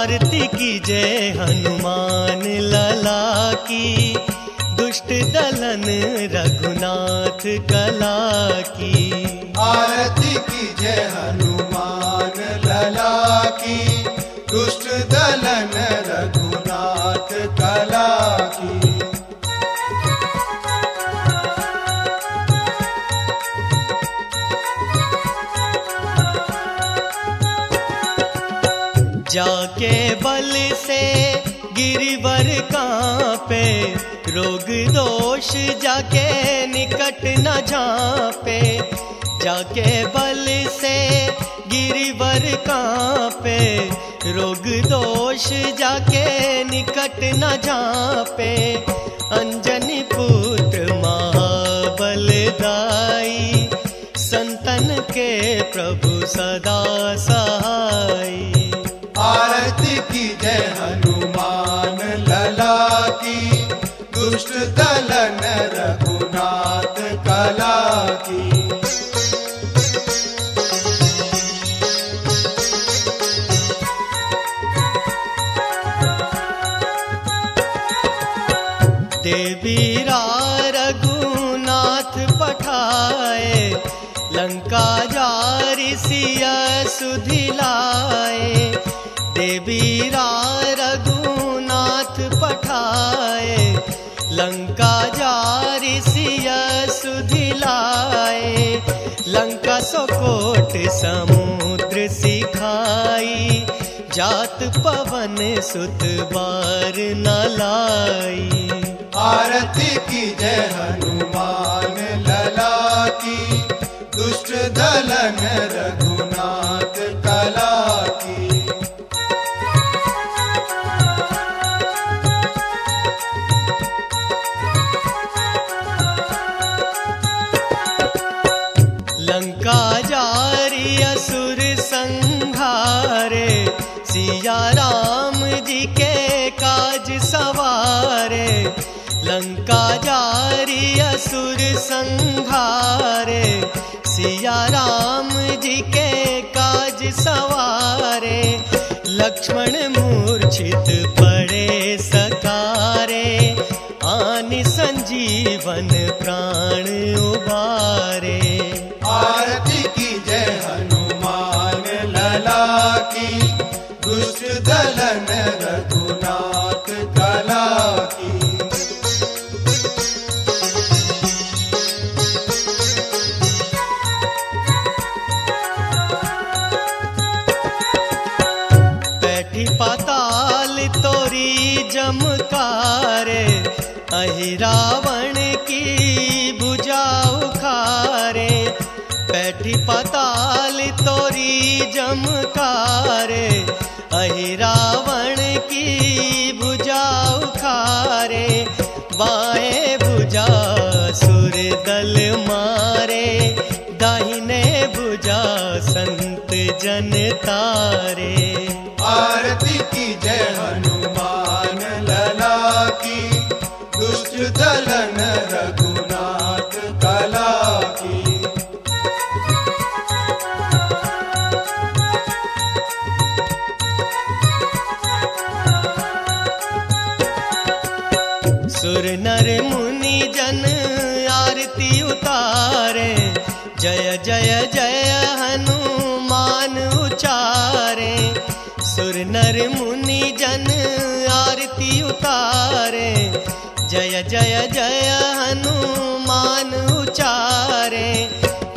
आरती कीजय हनुमान लला की, दुष्ट दलन रघुनाथ कला की। आरती कीजय हनुमान लला की, दुष्ट दलन रघुनाथ कला की। जाके बल से गिरिवर कांपे, रोग दोष जाके निकट न झांपे। जाके बल से गिरिवर कांपे, रोग दोष जाके निकट न झांपे। अंजनी पुत्र महाबलदाई, संतन के प्रभु सदा सहाई। आरती कीजय हनुमान लला की, दुष्ट दलन रघुनाथ कला की। देवीरा रघुनाथ पठाए, लंका जारि सिया सुधिलाए। देवीरा रघुनाथ पठाए, लंका जारि सिया सुधिलाए। लंका सोकोट समुद्र सिखाई, जात पवन सुत बार न लाई। आरती कीजय हनुमान लला की, दुष्ट दलन रघुनाथ कला की। लंका जारि असुर संहारे, सिया राम जी के काज सवारे। लंका जारि असुर संहारे, सिया राम जी के काज सवारे। लक्ष्मण मूर्छित पड़े सकारे, आनि संजीवन प्राण उबारे। आरती कीजय हनुमान लला की, दुष्ट दलन रघुनाथ कला की। बैठी पाताल तोरी जमकारे, अहि रावण की भुजा उखारे। बैठी पाताल तोरी जमकारे, अहि रावण की भुजा उखारे। बाएं भुजा सुर दल मारे, दाहिने भुजा संत जन तारे। आरती कीजय हनुमान लला की, दुष्ट दलन रघुनाथ कला की। सुर नर मुनि जन आरती उतारे, जय जय जय हनुमान उचारे। सुर नर मुनि जन आरती उतारे, जय जय जय हनुमान उचारे।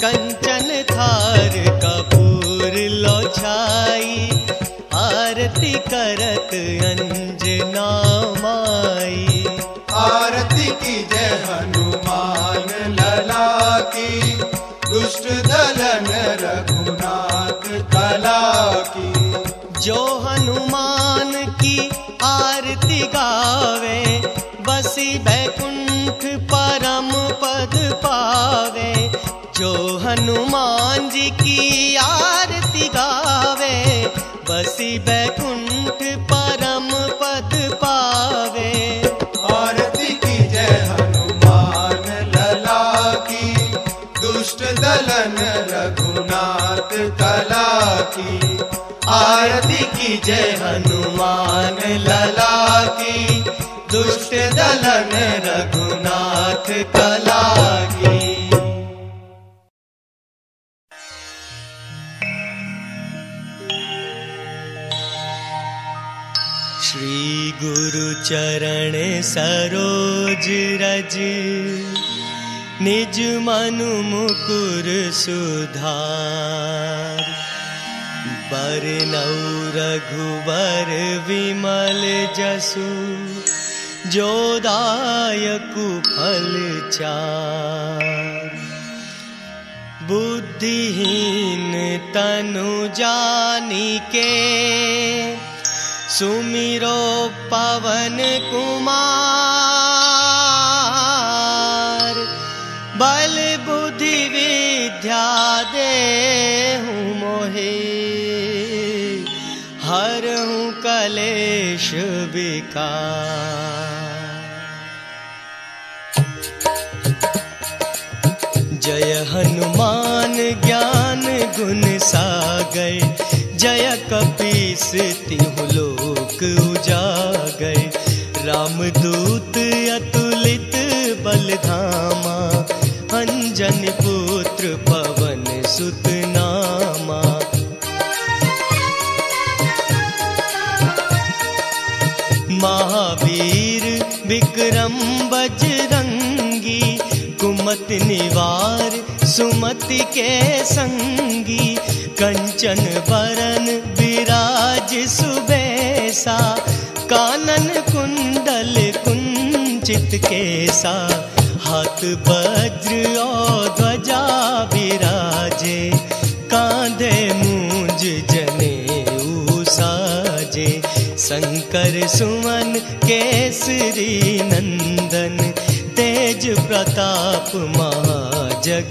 कंचन थार कपूर लो छाई, आरती करत अंजना माई। आरती कीजय हनुमान लला की, दुष्ट दलन रघुनाथ कला की। जो हनुमान की आरती गावे, बसी बैकुंठ परम पद पावे। जो हनुमान जी की आरती गावे, बसी बैकुंठ परम पद पावे। आरती कीजय हनुमान लला की, दुष्ट दलन रघुनाथ कला की। आरती की जय हनुमान लला की, दुष्ट दलन रघुनाथ कला की। श्री गुरु चरण सरोज रज, निज मनु मुकुर सुधार। बरनउँ रघुबर विमल जसु, जो दायकु फल चार। बुद्धिहीन तनु जानिके, सुमिरो पवन कुमार। बल बुद्धि विद्या देहु मोहि, हरहु कलेश विकार। जय हनुमान ज्ञान गुण सागर, जय कपीस तिहु लोक उजागर। रामदूत अतुलित बल धामा, अंजनी पुत्र पवन सुत नामा। महावीर विक्रम बजरंगी, कुमति निवार सुमति के संगी। कंचन बरन विराज सुबेसा, कानन कुंडल कुंचित केसा। हाथ वज्र और ध्वजा विराजे, कांधे मूंज जनेऊ साजे। शंकर सुमन केसरी नंदन, तेज प्रताप महाजगवंदन।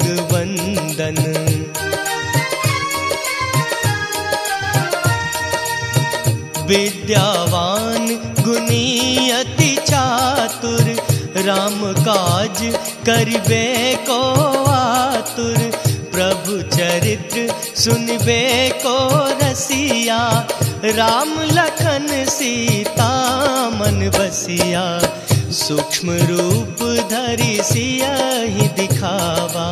विद्यावान गुणी अति चातुर, राम काज करिबे को आतुर। प्रभु चरित्र सुनबे को रसिया, राम लखन सीता मन बसिया। सूक्ष्म रूप धरि सियहि दिखावा,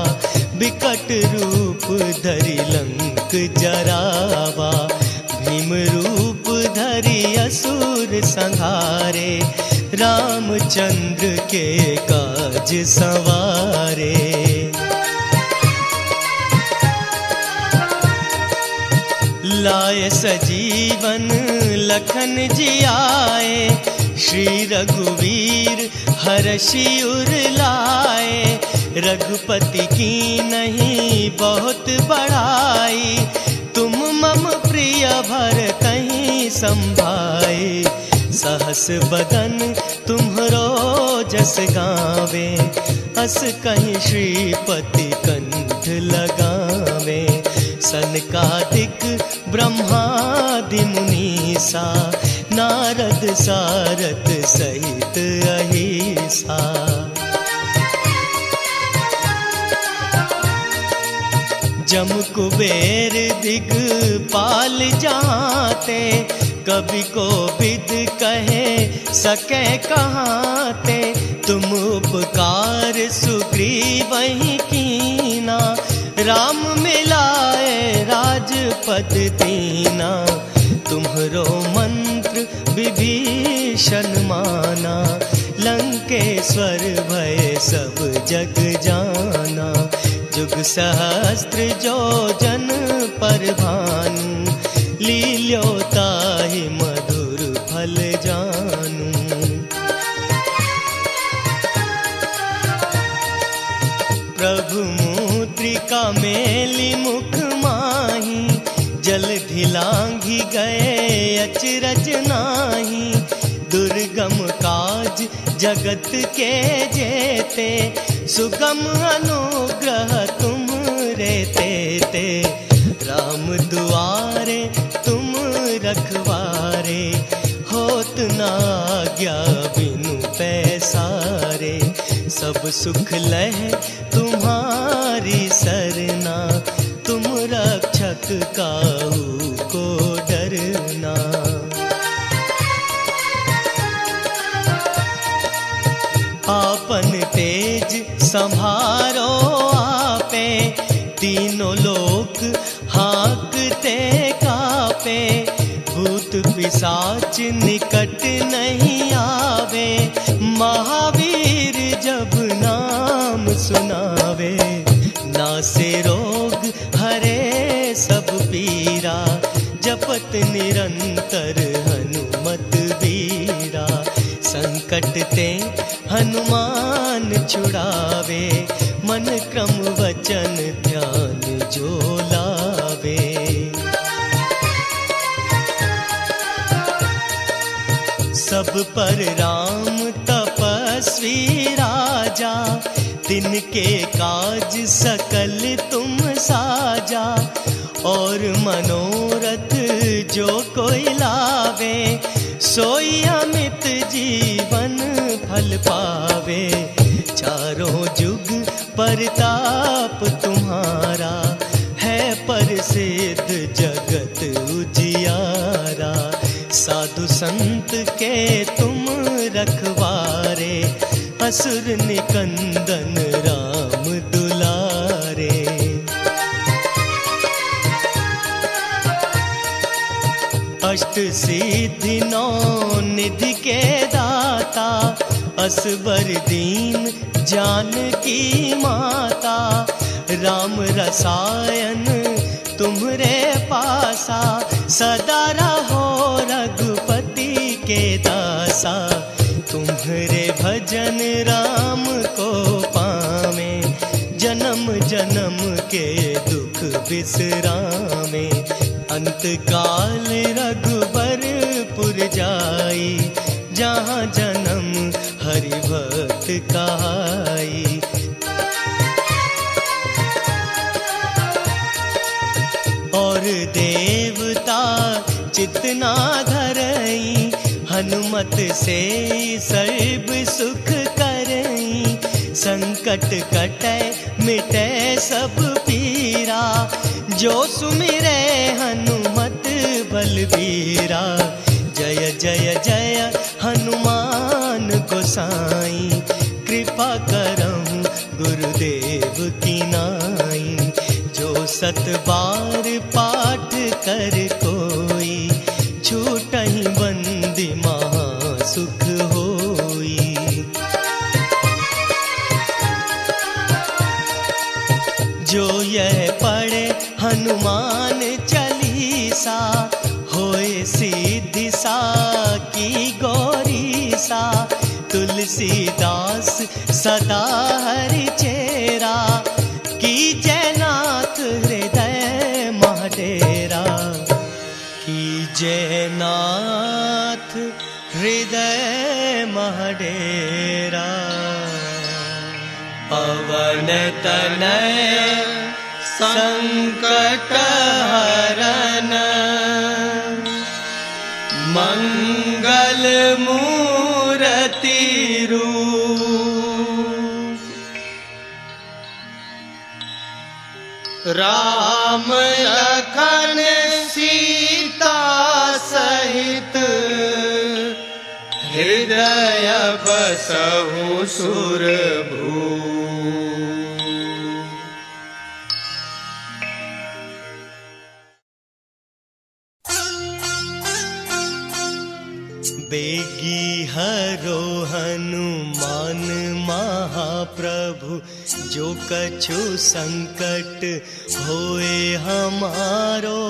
बिकट रूप धरि लंक जरावा। भीम रूप धरि असुर संहारे, रामचंद्र के काज सवारे। लाए सजीवन लखन जियाए, श्री रघुवीर हरषि उर लाए। रघुपति की नहीं बहुत बड़ाई, तुम मम प्रिय भरतहि संभाए। सहस बदन तुम्हरो जस गावे, अस कहीं श्रीपति कंठ लगावे। सनकादिक ब्रह्मादि मुनीसा, नारद सारद सहित अहिसा। जम कुबेर दिगपाल जाते, कवि को विद कहे सके कहाते। तुम उपकार सुग्रीवहि कीना, राम मिलाए राजपद दीना। तुम्हरो मंत्र विभीषण माना, लंकेश्वर भय सब जग जाना। जुग सहस्त्र जो जन पर भानु, लील्योताहि मधुर फल जानू। प्रभु मुद्रिका मेली मुख माही, जलधि लांघि गए अचरज नाही। दुर्गम काज जगत के जेते, सुगम अनुग्रह तुम रे तेते। राम दुआरे तुम रखवारे, होत न आज्ञा बिनु पैसारे। सब सुख लह तुम्हारी सरना, तुम रक्षक तक काहू को डरना। आपन तेज संभारो आपे, तीनों लोक हाँकते कापे। भूत पिशाच निकट नहीं आवे, महावीर जब नाम सुनावे। नासे रोग हरे सब पीरा, जपत निरंतर हनुमत वीरा। संकट ते हनुमान छुड़ावे, मन क्रम वचन ध्यान जो लावे। सब पर राम तपस्वी राजा, तिनके काज सकल तुम साजा। और मनोरथ जो कोई लावे, सोई अमित जीवन फल पावे। चारों जुग परताप तुम्हारा, है प्रसिद्ध जगत उजियारा। साधु संत के तुम रखवारे, असुर निकंदन राम दुलारे। अष्ट सिद्धि नौ निधि के दाता, असबर दीन जानकी माता। राम रसायन तुम्हरे पासा, सदा रहो रघुपति के दासा। तुम्हरे भजन राम को पावे, जन्म जन्म के दुख बिसरामे। अंत काल रघुबरपुर जाई, जहाँ जन्म हरि भक्त कहाई। और देवता चितना धरई, हनुमत से सर्व सुख करई। संकट कटै मिटै सब पीरा, जो सुमिरै हनुमत बलबीरा। जय जय जय हनुमान गोसाई, कृपा करहु गुरुदेव की नाई। जो सत बार पाठ कर कोई, छूटहि बंदी महा सुख होई। जो यह पढ़े हनुमान चालीसा, होए सिद्धि साकी गौरीसा। तुलसीदास सदा हरि चेरा, कीजय नाथ हृदय मह डेरा। कीजय नाथ हृदय मह डेरा। पवन तनय संकट हरन, मंगल मूर्ति रूप। राम लखन सीता सहित, हृदय बसहु सुरभूप। बेगी हरो हनुमान महाप्रभु, जो कछु संकट होए हमारो।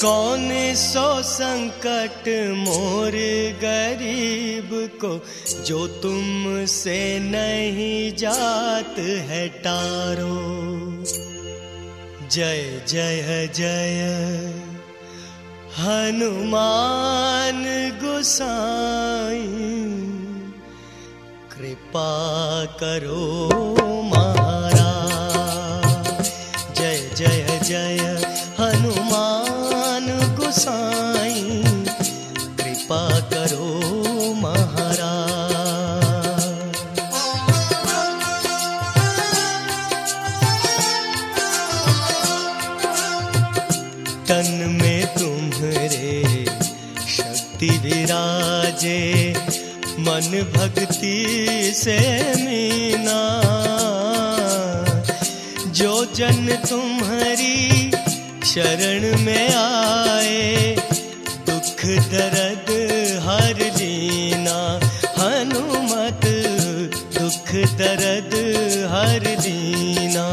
कौन सो संकट मोर गरीब को, जो तुम से नहीं जात है टारो। जय जय जय हनुमान गोसाई, कृपा करो महाराज। जय जय जय हनुमान गोसाई, कृपा करो महाराज। तन में तुम्हारे शक्ति विराजे, मन भक्ति से मीना। जो जन तुम्हारी शरण में आए, दुख दर्द हर लीना। हनुमत दुख दर्द हर लीना।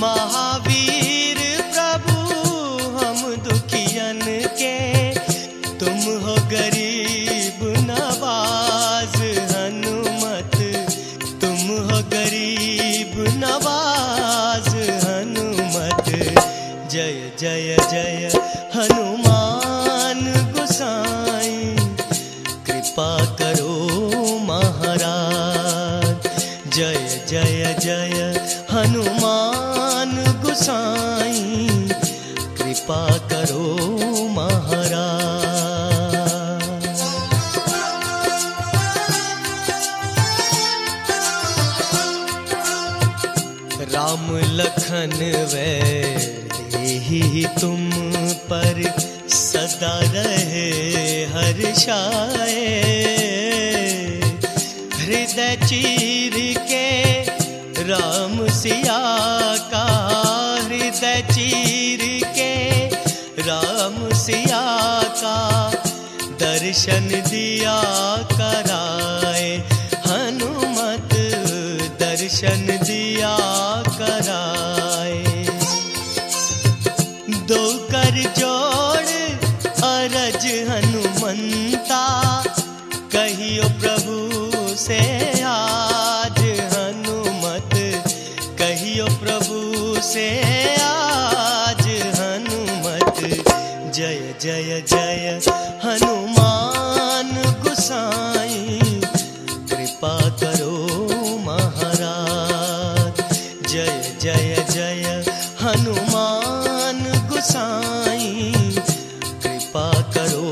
महावीर प्रभु हम दुखियन के, तुम हो गरीब नवाज। हनुमत तुम हो गरीब नवाज। हनुमत जय जय जय हनुमान गोसाई, कृपा करो महाराज। जय जय जय हनुमान गोसाई, कृपा करो महाराज। राम लखन वैदेही तुम पर सदा रहे हर्षाए। हृदय चीर के राम सिया का, हृदय चीर के राम सिया का, दर्शन दिया कराए। हनुमत दर्शन दिया कराए। दो कर जोड़ अरज हनुमंता, कहियो प्रभु से आज। हनुमत कहियो प्रभु से आज। हनुमत जय जय जय हनुमान गोसाई, कृपा करो महाराज। जय जय जय हनुमान गोसाई, कृपा करो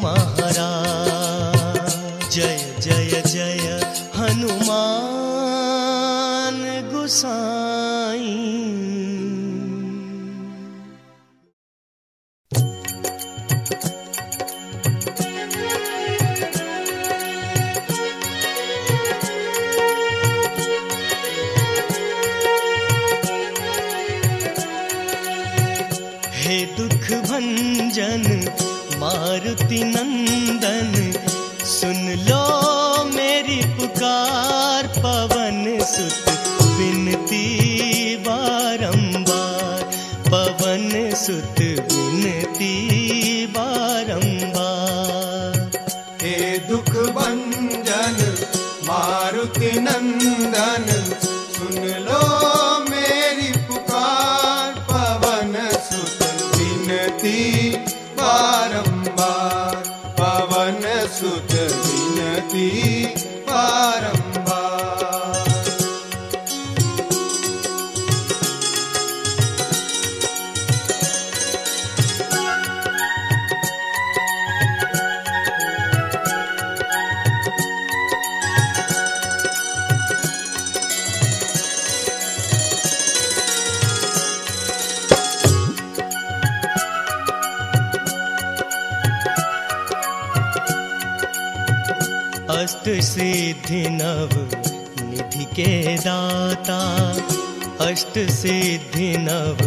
महाराज। जय जय जय हनुमान गोसाई। हे दुख भंजन मारुति नंदन, सुन लो मेरी पुकार। पवन सुत विनती बारंबार, पवन सुत विनती बारंबार। हे दुख भंजन मारुति नंदन, सुन लो मेरी पुकार। पवन सुत विनती बारंबार, पवन सुत विनती बारंबार। अष्ट सिद्धि नव निधि के दाता, अष्ट सिद्धि नव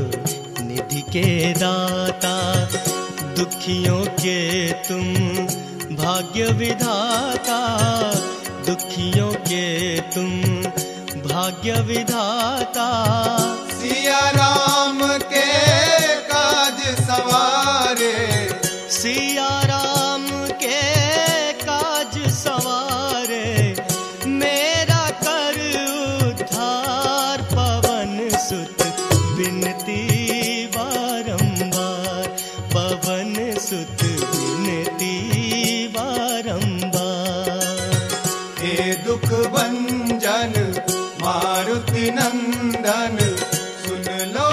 निधि के दाता। दुखियों के तुम भाग्य विधाता, दुखियों के तुम भाग्य विधाता। सिया राम के काज सवारे, सिया राम के काज सवारे। मेरा कर उद्धार, पवन सुत विनती बारंबार, पवन सुत विनती बारंबार। हे दुख भंजन मारुति नंदन, सुन लो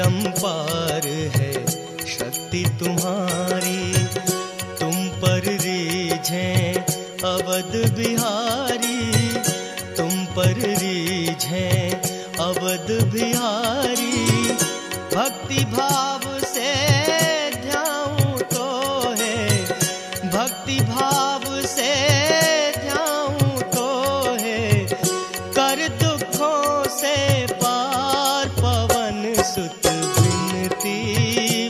परंपार है शक्ति तुम्हारी, तुम पर रीझे अवध बिहारी, तुम पर रीझे अवध बिहारी। भक्ति भाव से ध्याऊं तो है, भक्ति भाव से ध्याऊं तो है, कर दुखों से पार पवन सुत विनती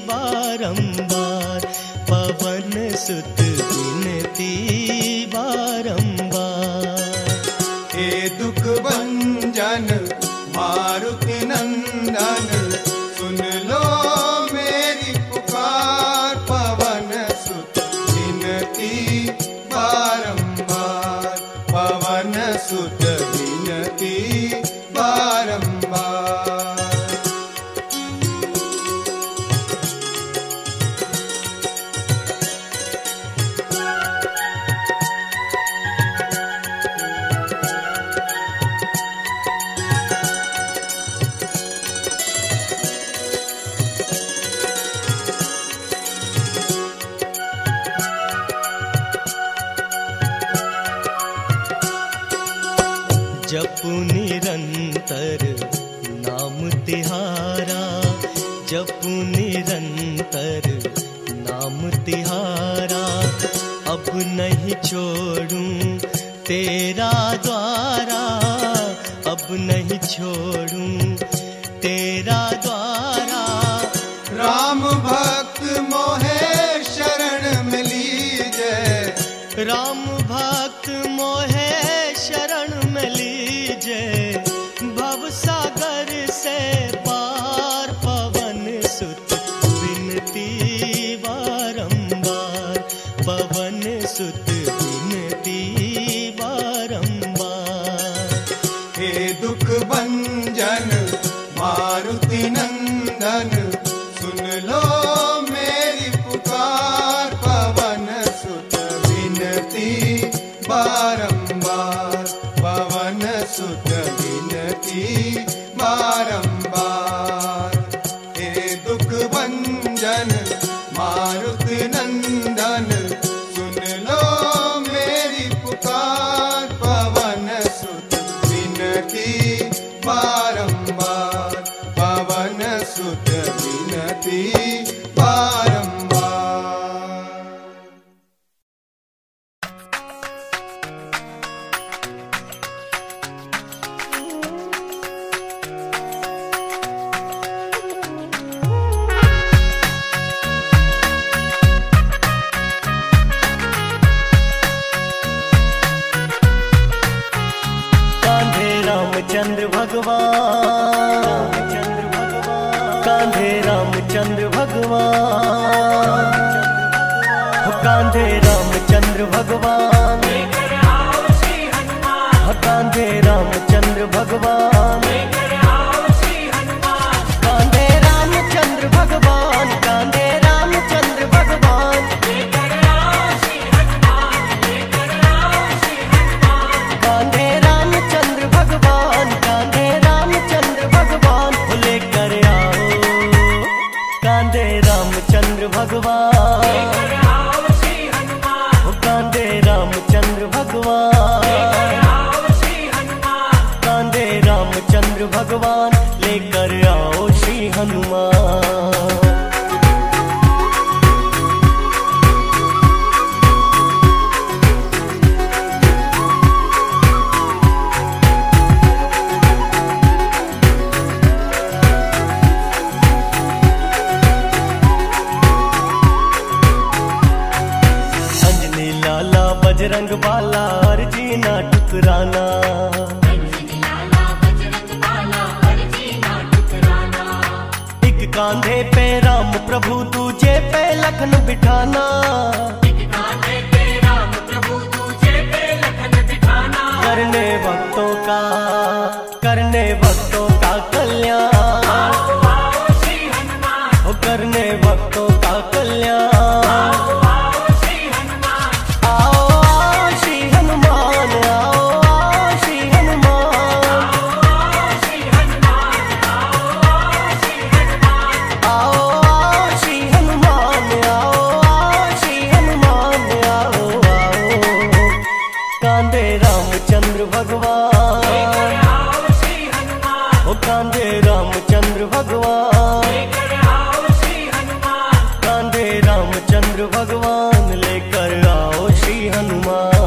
बारंबार, पवन सुत विनती बारंबार। हे दुख भंजन मारुति नंदन, सुन लो मेरी पुकार, पवन सुत विनती बारंबार, पवन सुत विनती बारंबार। जपु निरंतर नाम तिहारा, जपु निरंतर नाम तिहारा। अब नहीं छोड़ूं तेरा द्वारा, अब नहीं छोड़ूं तेरा द्वारा। राम भक्त मोहे शरण में लीजे, राम भक्त मोहे शरण में लीजे, भव सागर से पार पवन सुत विनती बारंबार, पवन सुत विनती बारंबार। हे दुख भंजन मारुति नंदन, सुन लो मेरी पुकार, पवन सुत विनती बारंबार, पवन सुत विनती बारंबार। हे दुख भंजन मारुति नंदन, सुन लो मेरी पुकार, पवन सुत विनती बारंबार, पवन सुत विनती बारंबार। रामचंद्र भगवान, कांधे रामचंद्र भगवान, कांधे रामचंद्र भगवान, कांधे रामचंद्र भगवान, कांधे रामचंद्र भगवान, कांधे रामचंद्र भगवान, कांधे रामचंद्र भगवान, कांधे रामचंद्र भगवान, लेकर आओ कांधे रामचंद्र भगवान, कांधे रामचंद्र भगवान, कांधे रामचंद्र भगवान, लेकर आओ श्री हनुमान। बजरंग बाला अर्जी ना ठुकराना, एक कांधे पे राम प्रभु दूजे पे लखन बिठाना, करने भक्तों का, करने भक्तों का कल्याण, करने भक्तों का कल्याण। रामचंद्र भगवान लेकर आओ श्री हनुमान।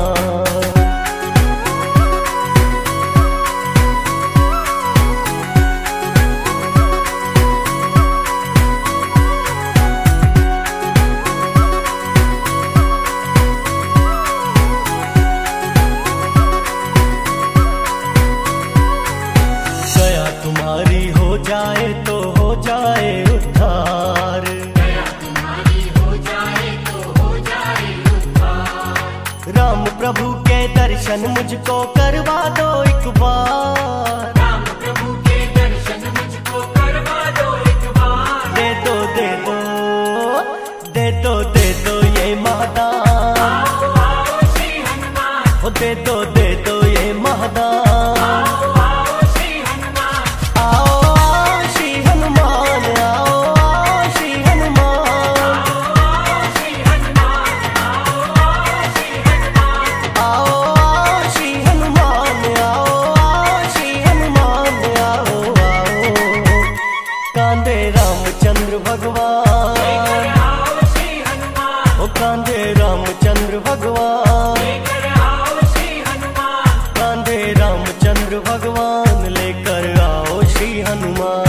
तुम्हारी हो जाए तो हो जाए उद्धार, दया तुम्हारी हो जाए तो हो जाए उद्धार। राम प्रभु के दर्शन मुझको करवा दो एक बार, राम प्रभु के दर्शन मुझको करवा दो एक बार। दे दो दे दो दे दो दे दो ये महादान, आओ आओ श्री हनुमान, ओ दे दो ये महादान। रामचंद्र भगवान, ओ कांधे रामचंद्र भगवान, कांधे रामचंद्र भगवान लेकर आओ श्री हनुमान।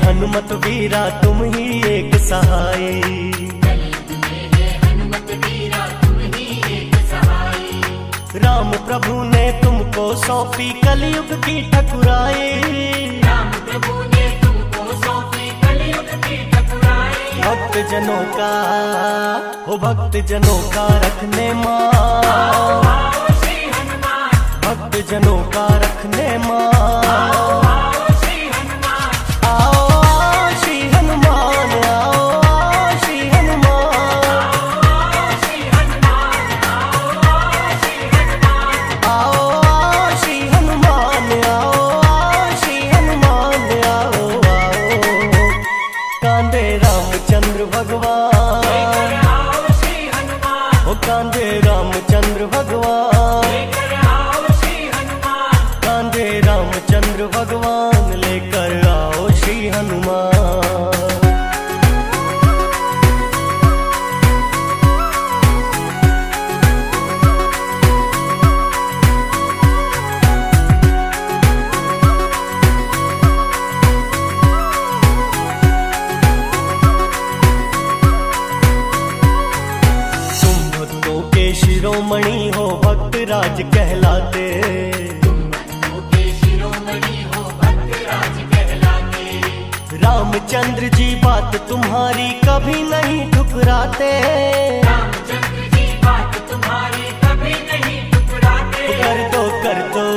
हनुमत वीरा तुम ही एक सहाय, हनुमत वीरा तुम ही एक सहाय। राम प्रभु ने तुमको सौंपी कलयुग की ठकुराई, राम प्रभु ने तुमको सौंपी कलयुग की ठकुराई। भक्त जनों का हो भक्त जनों का रखने माँ, श्री हनुमान, भक्त जनों का रखने माँ। रामचंद्र भगवान, ओ कांधे रामचंद्र भगवान, कांधे रामचंद्र भगवान लेकर आओ श्री हनुमान। शिरोमणि हो भक्त राज कहलाते, तुम भक्तों के शिरोमणि हो भक्त राज कहलाते। रामचंद्र जी बात तुम्हारी कभी नहीं ठुकराते, रामचंद्र जी बात तुम्हारी कभी नहीं ठुकराते। कर दो कर दो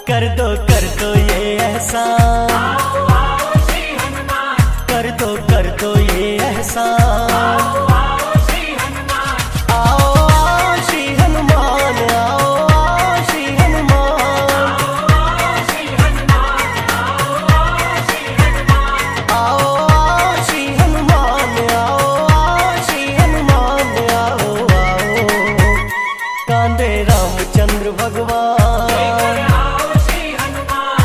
कर दो कर दो ये एहसान, आओ आओ श्री हनुमान, कर दो ये एहसान। रामचंद्र भगवान,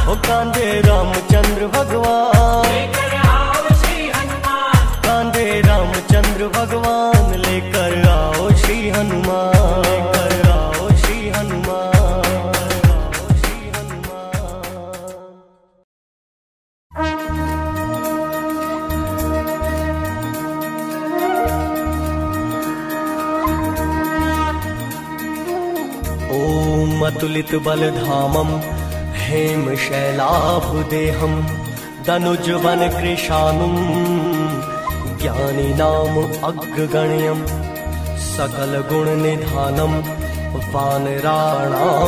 ओ कांधे रामचंद्र भगवान, कांधे रामचंद्र भगवान लेकर आओ श्री हनुमान, लेकर आओ श्री हनुमान, श्री हनुमान। ओम अतुलित बलधामं हेम शैलाभदेहं दनुजवन कृशानुं ज्ञानिनाम अग्रगण्यं सकल गुण निधानं वानराणामधीशं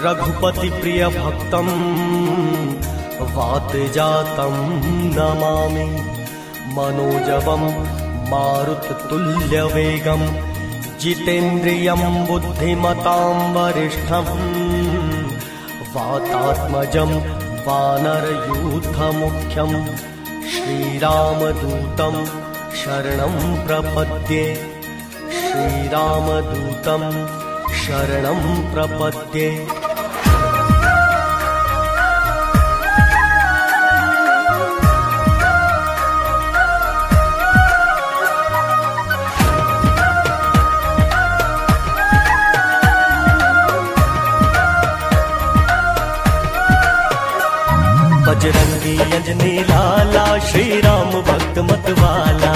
रघुपति प्रिय भक्तं वातजातं नमामि मनोजवं मारुततुल्यवेगं जितेन्द्रियं बुद्धिमतां वरिष्ठं वातात्मजं वानरयूथमुख्यं श्रीरामदूतं शरणं प्रपद्ये श्रीरामदूतं शरणं प्रपद्ये। बजरंगी अंजनी लाला श्री राम भक्त मतवाला।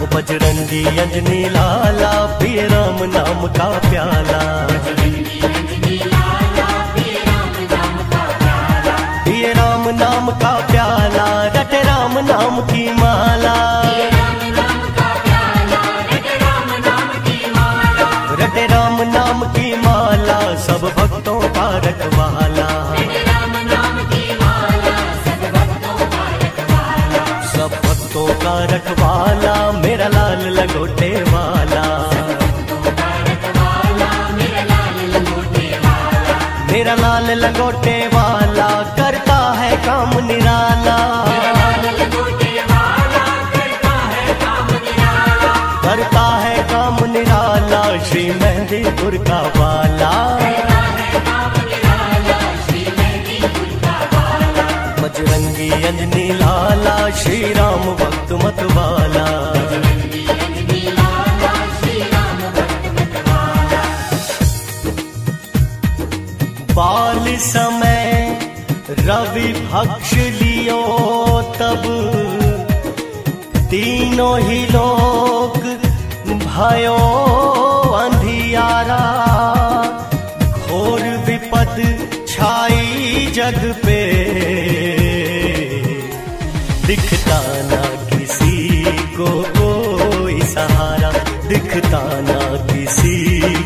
ओ बजरंगी अंजनी लाला पिए राम नाम का प्याला। पिए राम नाम का प्याला रटे राम नाम की माला। रटे राम नाम की माला सब भक्तों का रखवाला। सब भक्तों का रखवाला मेरा लाल लंगोटे वाला। मेरा लाल लंगोटे वाला करता है काम निराला। करता है काम निराला श्री मेहंदीपुर का वाला। बजरंगी अंजनी लाला श्री राम भक्त मतवाला। बाल समय रवि भक्ष लियो तब तीनों ही लोग भयो अंधियारा। घोर विपद छाई जग पे दिखता ना किसी को कोई सहारा। दिखता ना किसी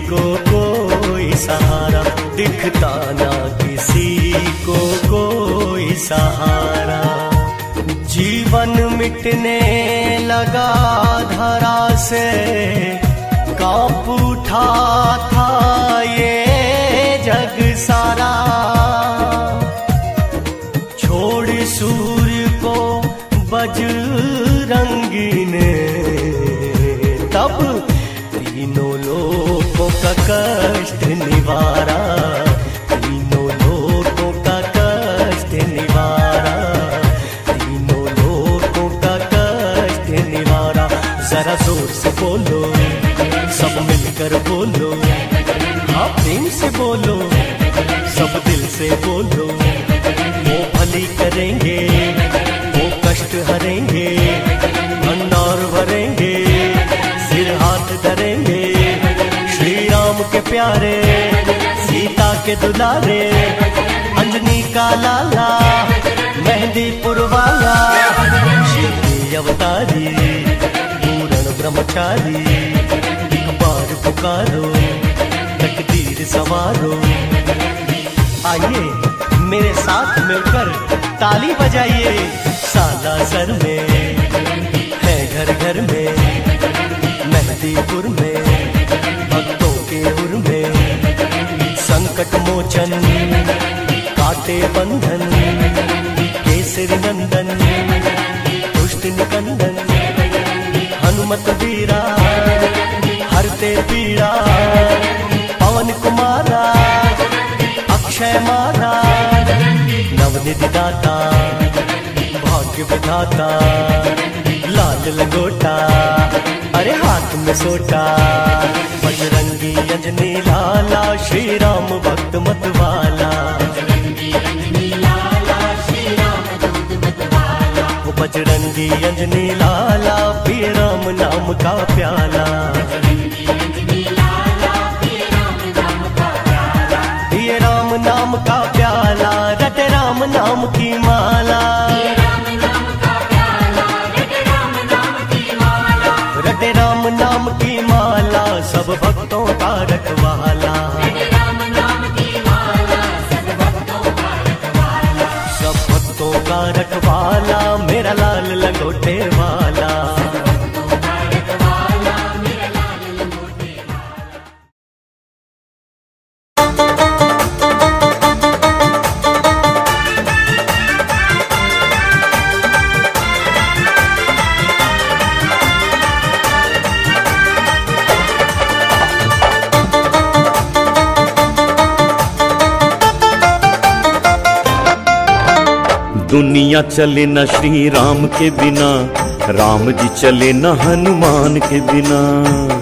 को कोई सहारा। दिखता ना किसी को कोई सहारा। जीवन मिटने लगा धरा से कांप उठा था ये जग सारा। छोड़ सूर्य को बजरंगी ने तब तीनों लोगों का कष्ट निवारा। तीनों लोगों का कष्ट निवारा। तीनों लोगों का कष्ट निवारा। जरा जोर से बोलो सब मिलकर बोलो। हाँ प्रेम से बोलो सब दिल से बोलो। वो भली करेंगे वो कष्ट हरेंगे। भंडार भरेंगे सिर हाथ धरेंगे। श्री राम के प्यारे सीता के दुलारे। अंजनी का लाला मेहंदीपुर वाला। शिव की अवतारी पूर्ण ब्रह्मचारी। बार पुकारो तकदीर सवारो। आइए मेरे साथ मिलकर ताली बजाइए। साला सर में है घर घर में मेहंदीपुर में भक्तों के उर में। संकट मोचन काटे बंधन केसरी नंदन दुष्ट निकंदन। हनुमत वीरा हरते पीड़ा। पवन कुमारा अक्षय मारा। नवनिधि दाता भाग्य विधाता। लाल लंगोटा अरे हाथ में सोटा। बजरंगी अंजनी लाला श्री राम भक्त मतवाला। बजरंगी अंजनी लाला पिए राम नाम का प्याला। पिए राम नाम का प्याला रटे राम नाम की माला। रटे राम नाम की माला सब भक्तों का रखवाला। सब भक्तों का रखवाला मेरा लाल लंगोटे वाला। दुनिया चले न श्री राम के बिना, राम जी चले न हनुमान के बिना।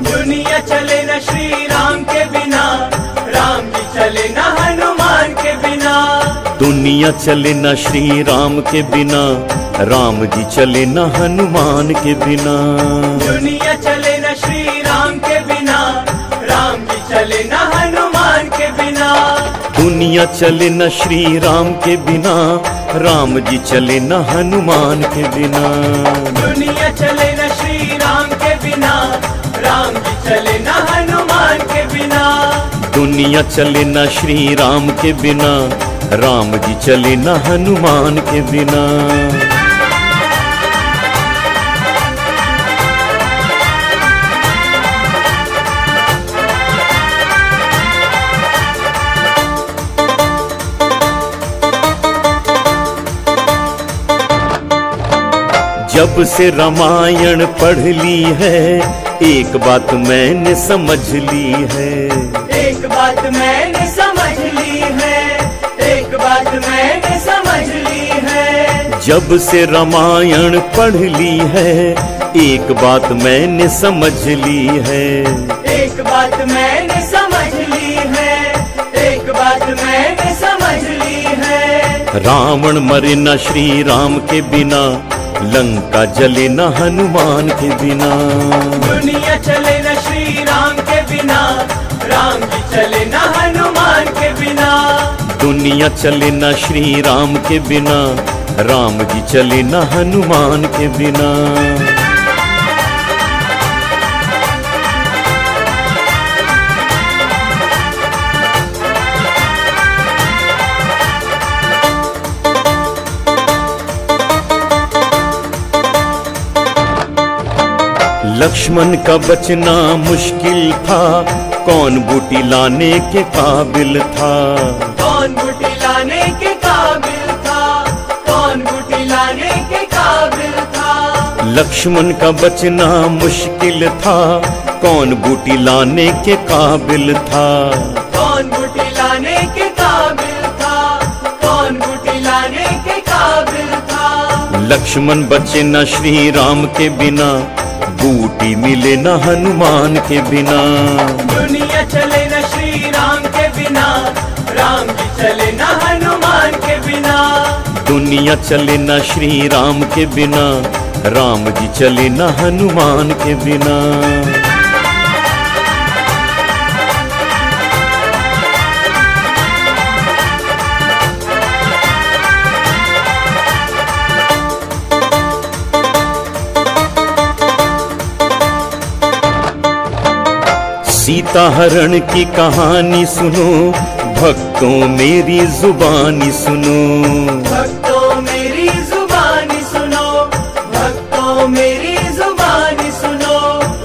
दुनिया चले न श्री राम के बिना, राम जी चले न हनुमान के बिना। दुनिया चले न श्री राम के बिना, राम जी चले न हनुमान के बिना। दुनिया चले न श्री राम के बिना, राम जी चले न हनुमान के बिना। दुनिया चले न श्री राम के बिना, राम जी चले न हनुमान के बिना। दुनिया चले न श्री राम के बिना, राम जी चले न हनुमान के बिना। दुनिया चले न श्री राम के बिना, राम जी चले न हनुमान के बिना। जब से रामायण पढ़ ली है, एक बात मैंने समझ ली है। एक बात मैंने समझ ली है, एक बात मैंने समझ ली है। जब से रामायण पढ़ ली है, एक बात मैंने समझ ली है। एक बात मैंने समझ ली है, एक बात मैंने समझ ली है। रावण मरे न श्री राम के बिना, लंका जले न हनुमान के बिना। दुनिया चले न श्री राम के बिना, राम जी चले न हनुमान के बिना। दुनिया चले न श्री राम के बिना, राम जी चले न हनुमान के बिना। लक्ष्मण का बचना मुश्किल था, कौन बूटी लाने के काबिल था। कौन बूटी लाने के काबिल था, कौन बूटी लाने के काबिल था। लक्ष्मण का बचना मुश्किल था, कौन बूटी लाने के काबिल था। कौन बूटी लाने के काबिल था, कौन बूटी लाने के काबिल था। लक्ष्मण बचे न श्री राम के बिना, बूटी मिले न हनुमान के बिना। दुनिया चले न श्री राम के बिना, राम जी चले न हनुमान के बिना। दुनिया चले न श्री राम के बिना, राम जी चले न हनुमान के बिना। सीता हरण की कहानी सुनो, भक्तों मेरी जुबानी सुनो। भक्तों मेरी जुबानी सुनो, भक्तों मेरी जुबानी सुनो।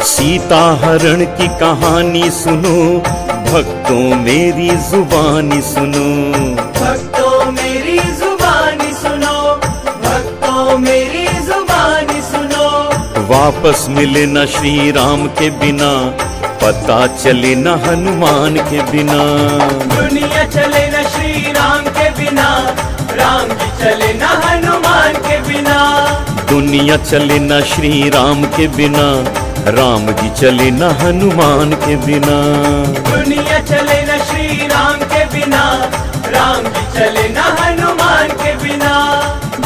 सीता हरण की कहानी सुनो, भक्तों मेरी जुबानी सुनो। भक्तों मेरी जुबानी सुनो, भक्तों मेरी जुबानी सुनो। वापस मिले न श्री राम के बिना, पता चले न हनुमान के बिना। दुनिया चले न श्री राम के बिना, राम जी चले न हनुमान के बिना। दुनिया चले न श्री राम के बिना, राम जी चले न हनुमान के बिना। दुनिया चले न श्री राम के बिना, राम जी चले न हनुमान के बिना।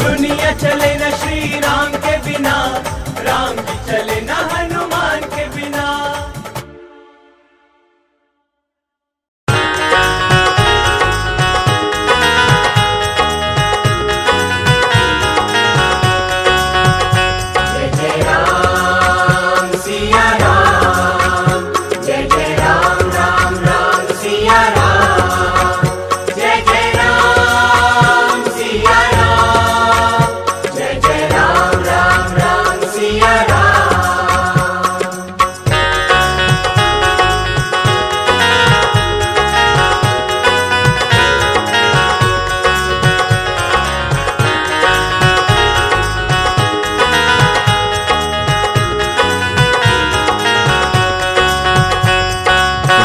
दुनिया चले न श्री राम के बिना, राम जी चले न हनुमान के बिना। Ram Ram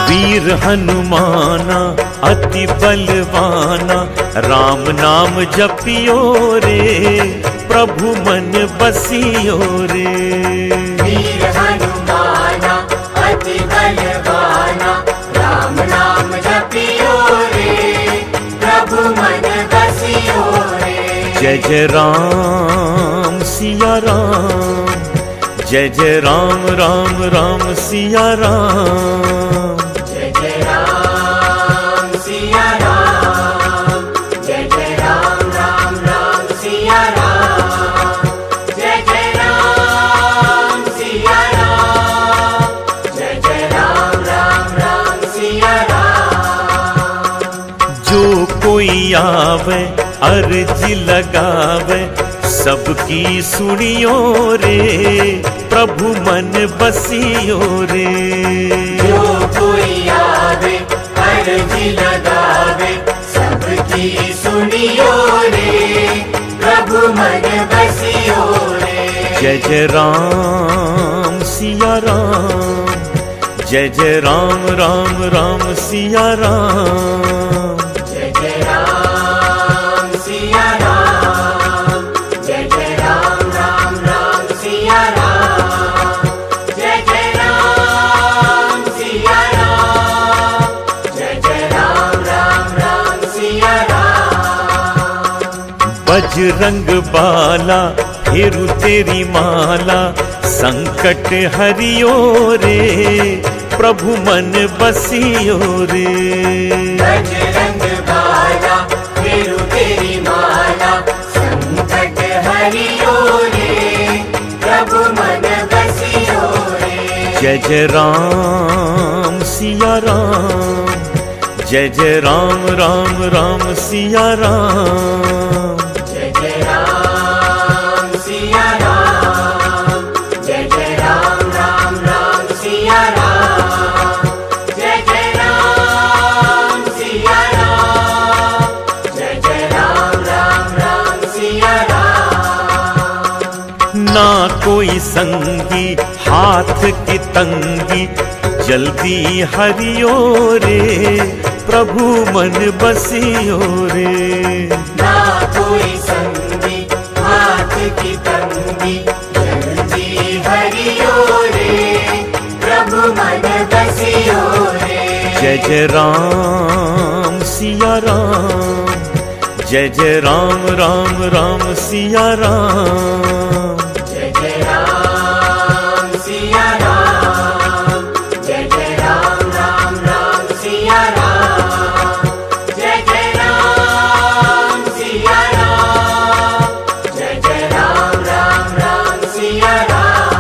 वीर हनुमाना अति बलवाना, राम नाम जपियो रे, प्रभु मन बसियो रे। वीर हनुमाना अति बलवाना, राम नाम जपियो रे, प्रभु मन बसियो रे। जय जय राम सिया राम, जय जय राम राम राम सिया राम। जय जय राम सिया राम, जय जय राम राम राम सिया राम। जय जय राम सिया राम, जय जय राम राम राम सिया राम। जो कोई आवे अर्जी लगावे, सबकी सुनियो रे, प्रभु मन बसियो रे। जो कोई आवे अर्जी लगावे, सबकी सुनियो रे, प्रभु मन बसियो रे। जय जय राम सिया राम, जय जय राम राम राम सिया राम। जय जय राम सिया राम, जय जय राम राम राम सिया राम। जय जय राम सिया राम, जय जय राम राम राम सिया राम। बजरंग बाला फिरू तेरी माला, संकट हरियो रे, प्रभु मन बसियो रे। बजरंग बाला फिरू तेरी माला, संकट हरियो रे, प्रभु मन बसियो रे। जय जय राम सिया राम, जय जय राम राम राम सिया राम। जय जय राम सिया राम, जय जय राम राम राम सिया राम। जय जय राम सिया राम, जय जय राम राम राम सिया राम। ना कोई संगी हाथ की तंगी, जल्दी हरियो रे, प्रभु मन बसियो रे। ना कोई संगी हाथ की तंगी, जल्दी हरियो रे, प्रभु मन बसियो रे। जय जय राम सिया राम, जय जय राम राम राम सिया राम। जय जय राम सिया राम, जय जय राम राम राम सिया राम। जय जय राम सिया राम, जय जय राम राम राम सिया राम।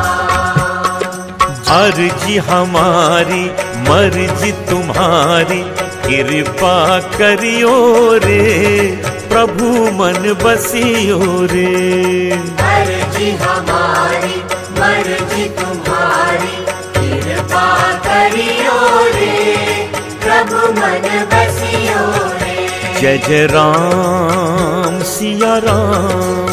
अर्जी हमारी मर्जी तुम्हारी, कृपा करियो रे, प्रभु मन बसियो रे। अर्जी हमारी मर्जी तुम्हारी, कृपा करियो रे, प्रभु मन बसियो रे। जय जय राम सिया राम,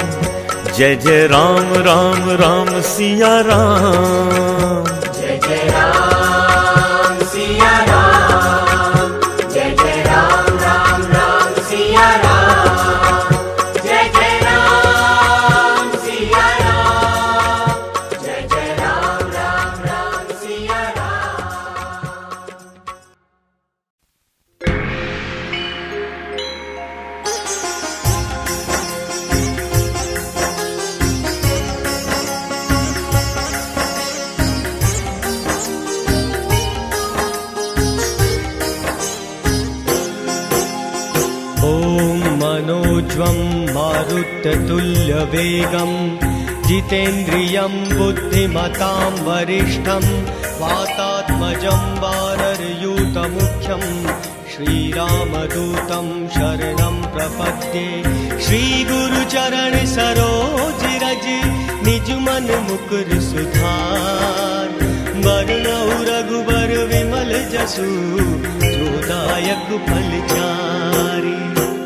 जय जय राम राम राम सिया राम। जय जय राम सिया राम, जय जय राम राम राम सिया राम। जय जय राम सिया राम, जय जय राम राम राम सिया राम। मनोज्वं मारुततुल्यवेगं, जितेन्द्रियं बुद्धिमतां वरिष्ठं, वातात्मजं वानरयूतमुख्यं, श्रीरामदूतं शरणं प्रपद्ये। श्रीगुरुचरण सरोज रज, निजमन मुकुर सुधार, वरुणौ रघुबर विमल जसु, जोदायक फलचारी।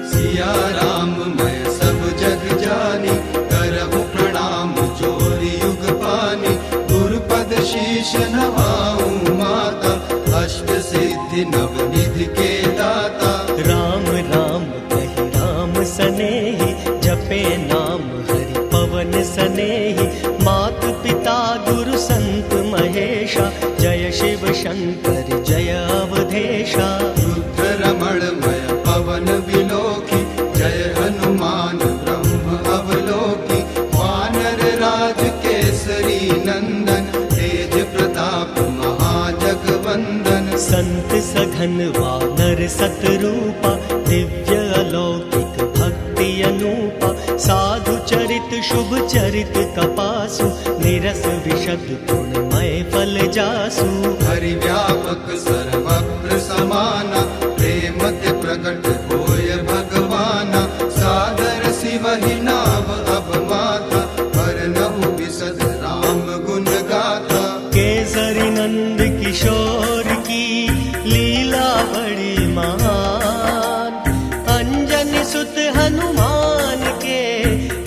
सिया राम मैं सब जग जानी, करहु प्रणाम जोरि युग पानी। गुरुपद शीश नवाऊं माता, अष्ट सिद्धि सिद्धि नवनिधि के दाता। राम राम कहि राम सनेहि, जपे नाम हरि पवन सनेहि। मात पिता गुरु संत महेशा, जय शिव शंकर जय अवधेशा। रुद्र रमण मय पवन विलोकी, जय हनुमान ब्रह्म अवलोकी। वानर राज केसरी नंदन, तेज प्रताप महाजगवंदन। संत सघन वानर सतरूपा, दिव्य अलौकिक भक्ति अनूपा। साधु चरित शुभ चरित कपासु, निरस विशद गुणमय फल जासु। हरि व्यापक सर्वत्र समाना, प्रेम ते प्रकट होय भगवाना। सादर शिवहि नाम अब माता, वरनहु विशद राम गुण गाथा। केसरी नंद किशोर की लीला बड़ी महान, अंजनी सुत हनुमान के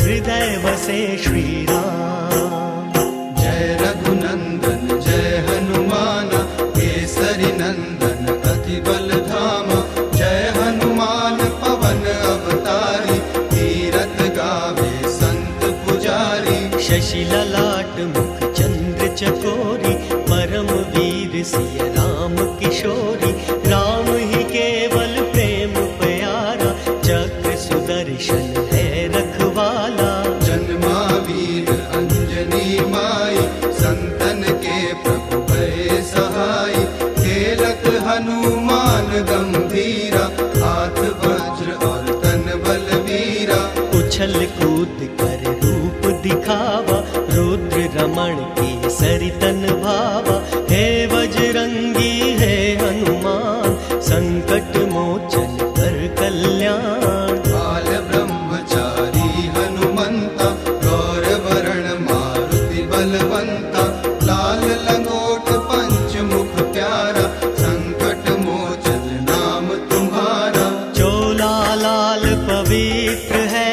हृदय बसे श्री राम। जय रघुनंदन जय हनुमान, केसरी नंदन अति बल धामा। जय हनुमान पवन अवतारी, तीरथ गावे संत पुजारी। शशि ललाट मुख चंद्र चकोरी, परम वीर सिय राम किशोरी। राम ही केवल प्रेम प्यारा, चक्र सुदर्शन है रखवाला। जन्मावीर अंजनी माई, संतन के प्रभु भय सहाय। खेलत हनुमान गंभीरा, हाथ वज्र और तन बलवीरा। उछल कूद कर रूप दिखावा, रुद्र रमण के सरितन भावा। हे बजरंगी है हनुमान, संकट मोचन कर कल्याण। बाल ब्रह्मचारी हनुमंता, गौर वरण मारुति बलवंता। लाल लंगोट पंचमुख प्यारा, संकट मोचन नाम तुम्हारा। चोला लाल पवित्र है,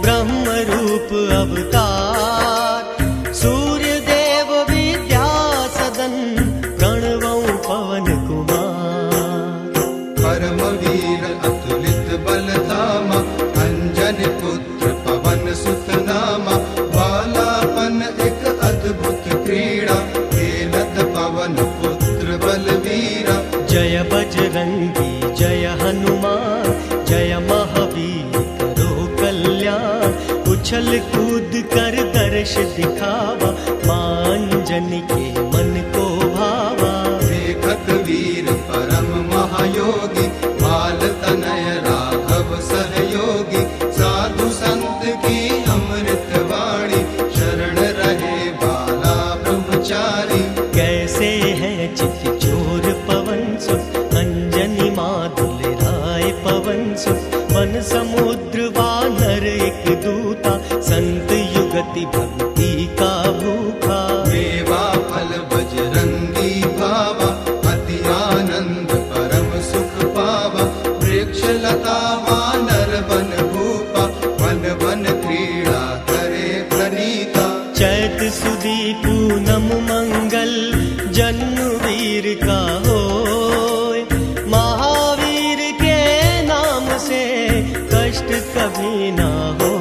ब्रह्म रूप अवतार। सूर्य देव विद्या सदन, प्रणवं पवन कुमार। परम वीर अतुलित बल धामा, अंजन पुत्र पवन सुत नामा। बालापन एक अद्भुत क्रीड़ा, खेलत पवन पुत्र बलवीरा। जय बजरंगी जय हनुमान, जय महावीर करो कल्याण। उछल कूद कर दर्श दिखावा, मांजन के मन को भावा। देखत वीर परम महायोगी, बाल तनय राघव सहयोगी। साधु संत की अमृत वाणी, शरण रहे बाला ब्रह्मचारी। कैसे हैं चित चोर पवन सुत, अंजनी माधुल राय पवन सुत। वन समुद्र वानर एक दूता, संत युगति भक्ति का भूखा। मेवा फल बजरंगी भावा, अति आनंद परम सुख पावा। वृक्ष लता वानर बन भूपा, वन वन क्रीड़ा करे प्रणीता। चैत सुदी पूनम मंगल, जन्म वीर का होय। महावीर के नाम से कष्ट कभी ना हो।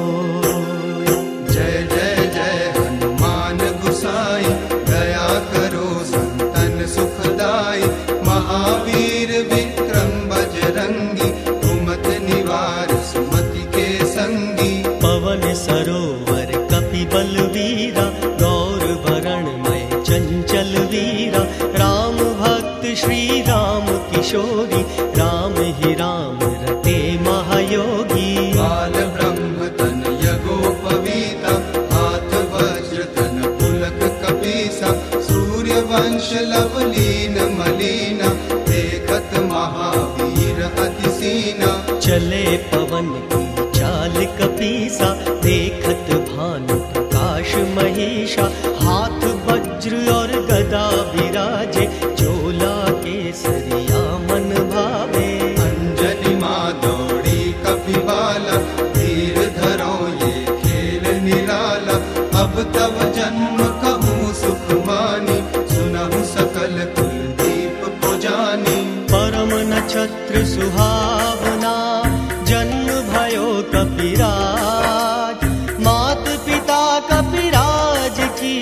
जय जय जय हनुमान गुसाई, दया करो संतन सुखदाई। महावीर विक्रम बजरंगी, कुमत निवार सुमति के संगी। पवन सरोवर कपि बलवीरा, गौर वरण में चंचल वीरा। राम भक्त श्री राम किशोरी, राम ही राम रटे महायोगी। बाल ब्रह्म तन यगोपवीता, हाथ वज्र तन पुलक कपीसा। सूर्य वंश लवलीन मलीना, देखत महावीर अति सीना। चले पवन की चाल कपीसा, देखत भानु प्रकाश महेशा। हाथ वज्र और गदा विराजे, चोला केसरिया मन भावे। अंजनी माँ दौड़ी कपिबाला, धीर धरो ये खेल निराला। अब तब जन्म कहूँ सुख मानी, सुनहु सकल कुलदीप पुजानी। पर सुंदर सुहावना जन्म भयो कपिराज। मात पिता कपिराज की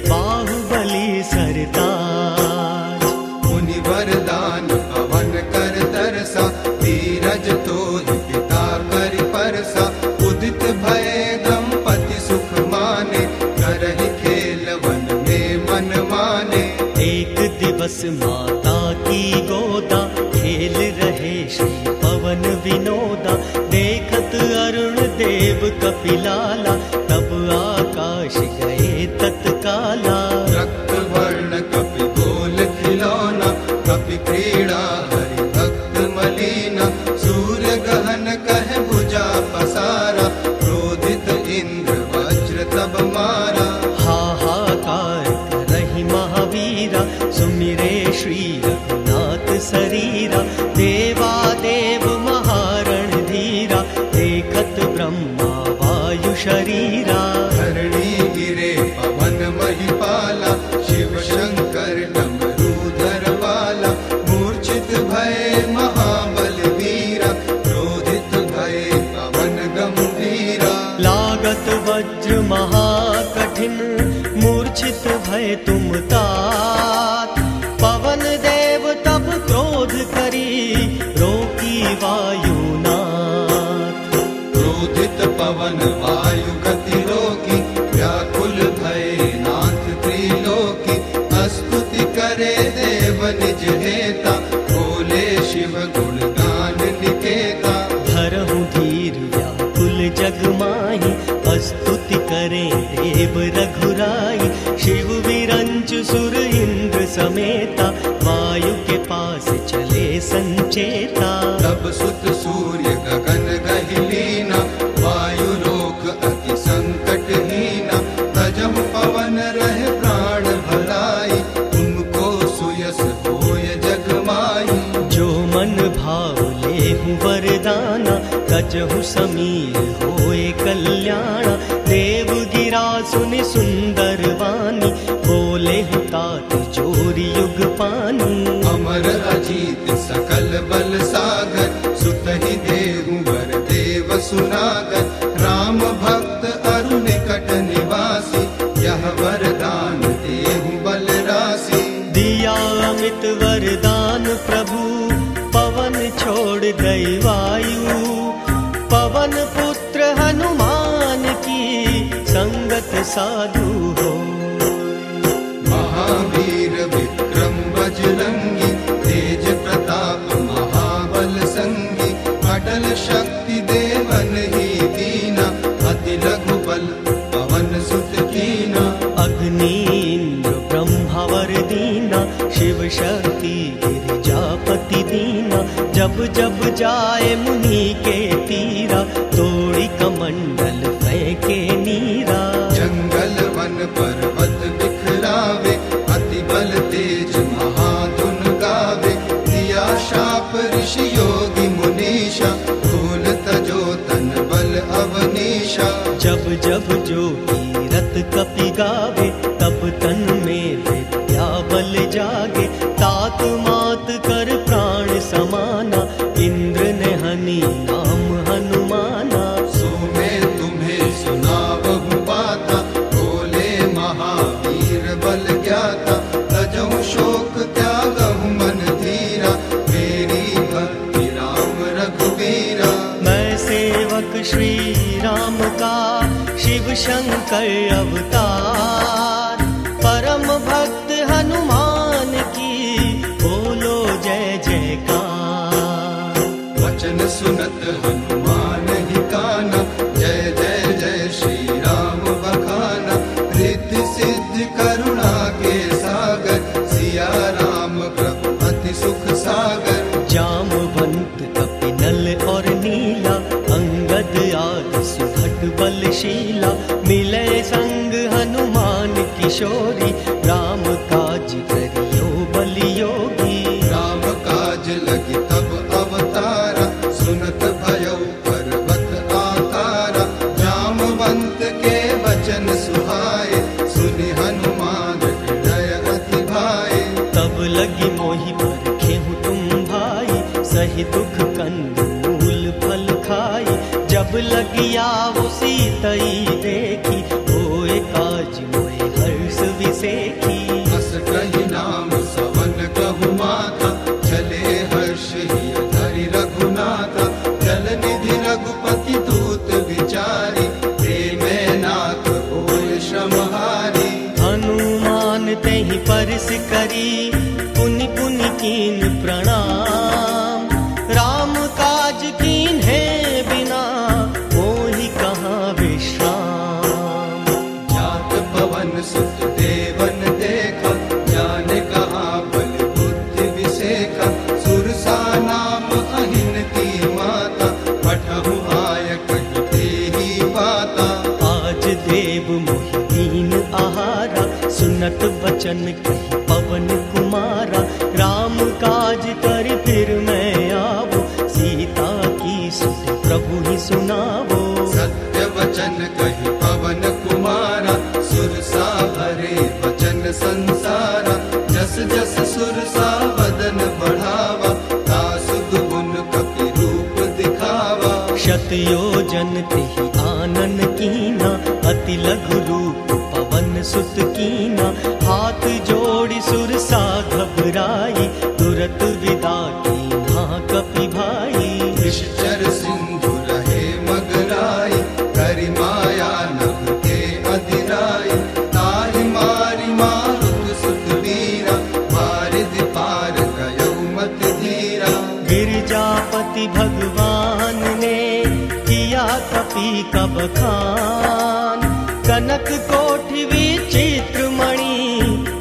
बाहुबली सरताज। मुनि वरदान पवन कर तरसा, धीरज तो पिता कर परसा। उदित भय दंपति सुख माने, करहि खेल वन में मन माने। एक दिवस माता की गोदा, खेल रहे श्री पवन विनोदा। देखत अरुण देव कपिलाला, तब आकाश गए तत्काला। रक्त वर्ण कपि गोल खिलौना, कपि क्रीड़ा हरि भक्त मलीना। सूर्य गहन कह भुजा पसारा, क्रोधित इंद्र वज्र तब मारा। हाहाकार करहि महावीरा, सुमिरे श्री रघुनाथ शरीरा। देवा देव महारण धीरा, देखत ब्रह्मा वायु शरीरा। धरणी गिरे पवन महिपाला, शिव शंकर डमरूधर वाला। मूर्छित भय महाबल वीरा, क्रोधित भय पवन गंभीरा। लागत वज्र महाकठिन, मूर्छित भय तुम तात। पवन देव तब क्रोध करी, रोकी वायुनाथ। क्रोधित पवन वायु गति रोकी, व्याकुल भय नाथ त्रिलोकी। स्तुति करे देव निज हेता, बोले शिव गुण गान निकेता। धरहु धीर व्याकुल जग माही, स्तुति करें देव रघुराई। शिव विरंच सुर इंद्र समेता, वायु के पास चले संचेता। तब सुत सूर्य गगन गहिलीना, वायु लोक अति संकट हीना। तजम पवन रह प्राण भलाई, तुमको सुयस होय जग माई। जो मन भाव लेहु वरदाना, तजहु समीर होए कल्याणा। देव गिरा सुनि सुंदर वाणी, बोले तात जोरी युग पानी। अमर अजीत सकल बल सागर, सुत ही देहु वर देव सुनागर। राम भक्त अरु निकट निवासी, यह वरदान देहु बल राशि। दिया अमित वरदान प्रभु, पवन छोड़ गई वायु। पवन पुत्र हनुमान की, संगत साधु हो। महावीर विक्रम बजरंगी, तेज प्रताप महाबल संगी। अटल शक्ति देवन ही दीना, अति लघु बल पवन सुत कीना। अग्नि इंद्र ब्रह्मावर दीना, शिव शक्ति गिरिजापति दीना। जब जब जाए मुनि के तीरा, तोड़ी कमंडल फेंके नीरा। जंगल वन पर्वत बिखरावे, अति बल तेज महाधुन गावे। दिया शाप ऋषि योगी मुनीषा, भूल तजो तन बल अवनीशा। जब जब जो कीरत कपि गावे, तब तन में विद्या बल जागे। तात मात कर प्राण समाना, इंद्र ने हनि नाम हनुमाना। सो मैं तुम्हें सुनावहु बाता, बोले महावीर बल ज्ञाता। तजहु शोक त्यागहु मन धीरा, मेरी भक्ति राम रघुवीरा। मैं सेवक श्री राम का, शिव शंकर अवतार। परम भक्त हनुमान की, बोलो जय जयकार। वचन सुनत हनुमान ही काना, जय जय जय श्री राम बखाना। रिद्धि सिद्धि करुणा के सागर, सिया राम प्रभु अति सुख सागर। जामवंत कपिनल और नीला, अंगद आदि सुभट बलशीला। मिले संग हनुमान किशोरी, राम काज करियो बलियोगी। राम काज लगी तब अवतारा, सुनत भयो पर्वत आकारा। जामवंत के वचन सुहाए, सुनि हनुमान हृदय अति भाए। तब लगी मोहि पर खेहु तुम भाई, सही दुख कंद मूल फल खाई। जब लगिया वो सीतई देखी, होए काज मोए हर्ष विसेखी। हस कही नाम सवन कहु माता, चले हर्ष ही धरि रघुनाथा। जल निधि रघुपति दूत विचारी, प्रेमे नाथ होय श्रमहारी। हनुमान तेहि परस करी, पुनि पुनि कीन प्रणाम। राम काज कीन है बिना, मोहि कहाँ विश्राम। जात पवन सुत देवन देखा, जाने कहाँ बल बुद्धि विसेखा। सुरसा नाम अहिनती माता, पठहु आय कहि तेहि बाता। आज देव मोहि दीन आहारा, सुनत बचन कहि पवन कुमारा। राम काज कर फिर मैं आवो, सीता की सुध प्रभु ही सुनावो। सत्य वचन कहि पवन कुमारा, सुरसा हरे वचन संसारा। जस जस सुरसा वदन बढ़ावा, तासु दुगुन कपि रूप दिखावा। शतयोजन तेहि आनन कीना, अति लघु रूप पवन सुत कीना। हाथ जोड़ि सुरसा घबराई, तुरत विदा कीन्हा कपि भाई। निश्चर सिंधु रहे मगराई, करि माया नभ के अधिराई। ताहि मारि मारुत सुत वीरा, वारिधि पार गयउ मति धीरा। गिरजापति भगवान ने किया कपि कब खान। कनक कोटि विचित्र मणि,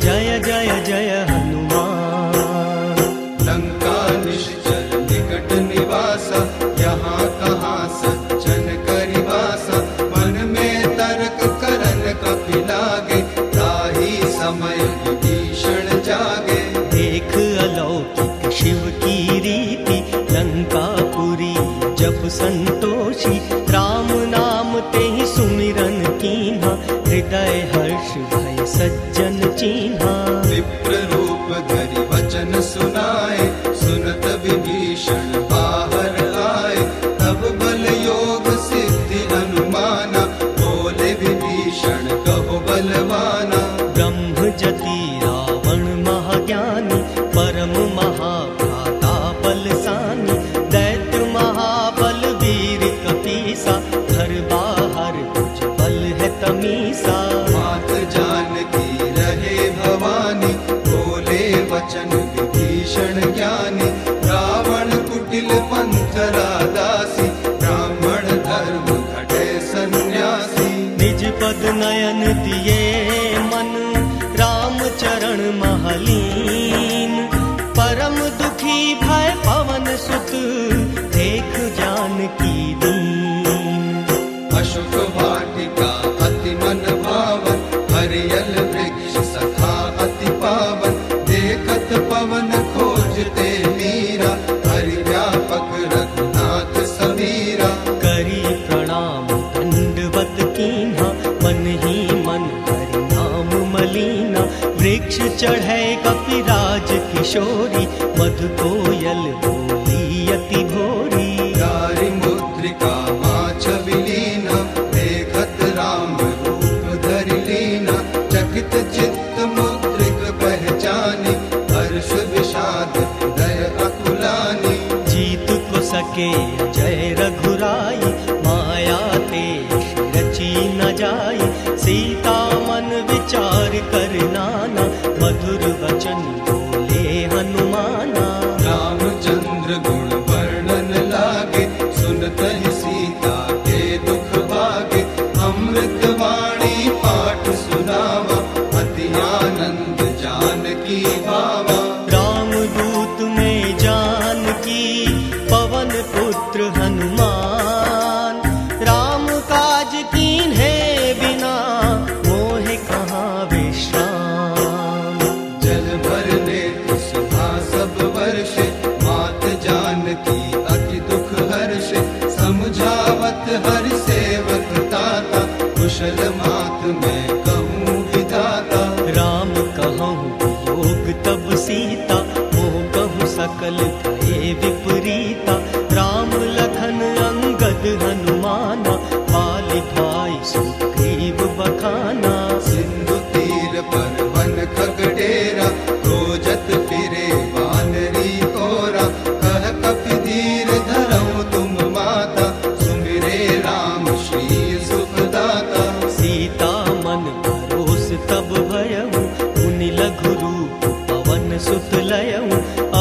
जय जय जय हनुमान। लंका निश्चर निकट निवासा, यहाँ कहाँ सज्जन करि वासा। मन में तर्क करन कपि लागे, ताहि समय विभीषण जागे। देख अलौकिक शिव की रीति, लंकापुरी जब संतोषी। राम नाम तेहि सुमिरन कीन्हा, हृदय हर्ष भय सज्जन चीन्हा। विप्र रूप धरि वचन सुनाए, सुनत विभीषण बाहर आए। तब बल योग सिद्धि अनुमाना, बोले विभीषण कहो बलवाना। ब्रह्म जति रावण महाज्ञानी, परम महाभ्राता बलसानी। दैत्य महाबल वीर कपीसा, घर बाहर कुछ बल है तमीसा। मात जानकी रहे भवानी, बोले वचन विभीषण ज्ञानी। रावण कुटिल पंथ रादासी, ब्राह्मण धर्म घटे सन्यासी। निज पद नयन दिए मन, राम चरण महलीन। परम दुखी भय पवन सुत, देख जानकी दीन। अशोक वाटिका अति मन भावन, हरियल वृक्ष सखा अति पावन। देखत पवन खोजते मीरा, हरि व्यापक रघुनाथ समीरा। करी प्रणाम दंडवत कीन्हा, मन ही मन हरि नाम मलीना। वृक्ष चढ़े कपिराज किशोरी, मधु कोयल बोली अति भोरी। यारि मुद्रिका माछ विलीना, देखत राम रूप धरि लीना। चकित चित्त मुद्रिक पहचानी, हर्ष विषाद हृदय अकुलानी। जीत को सके जय रघुराई, माया ते रची न जाई। सीता मन विचार कर नाना, मधुर वचन बोले हनुमाना। रामचंद्र गुण वर्णन लागे, सुनत ही सीता के दुख भागे। अमृत वाणी पाठ सुनावा, अति आनंद जानकी भावा। राम दूत में जानकी, पवन पुत्र हनुमान। राम काज कीन है बिना, मोहे कहाँ विश्राम। जल भरने सुधा सब वर्षे, मात जानकी अति दुख हर्षे। समुझावत हरि सेवक ताता, कुशल मात मैं कहूँ विधाता। राम कहूँ योग तब सीता, मोह कहूँ सकल भय भये विपरीता, राम लखन अंगद हनुमाना, पाली भाई सुग्रीव बखाना। सिंधु तीर पर वन खगडेरा, खोजत फिरे वानरी कोरा, कह कपिधीर धरऊ तुम माता, सुमिरे राम श्री सुखदाता। सीता मन परोस तब भयऊ, मुनि लघु रूप पवन सुत लयऊ।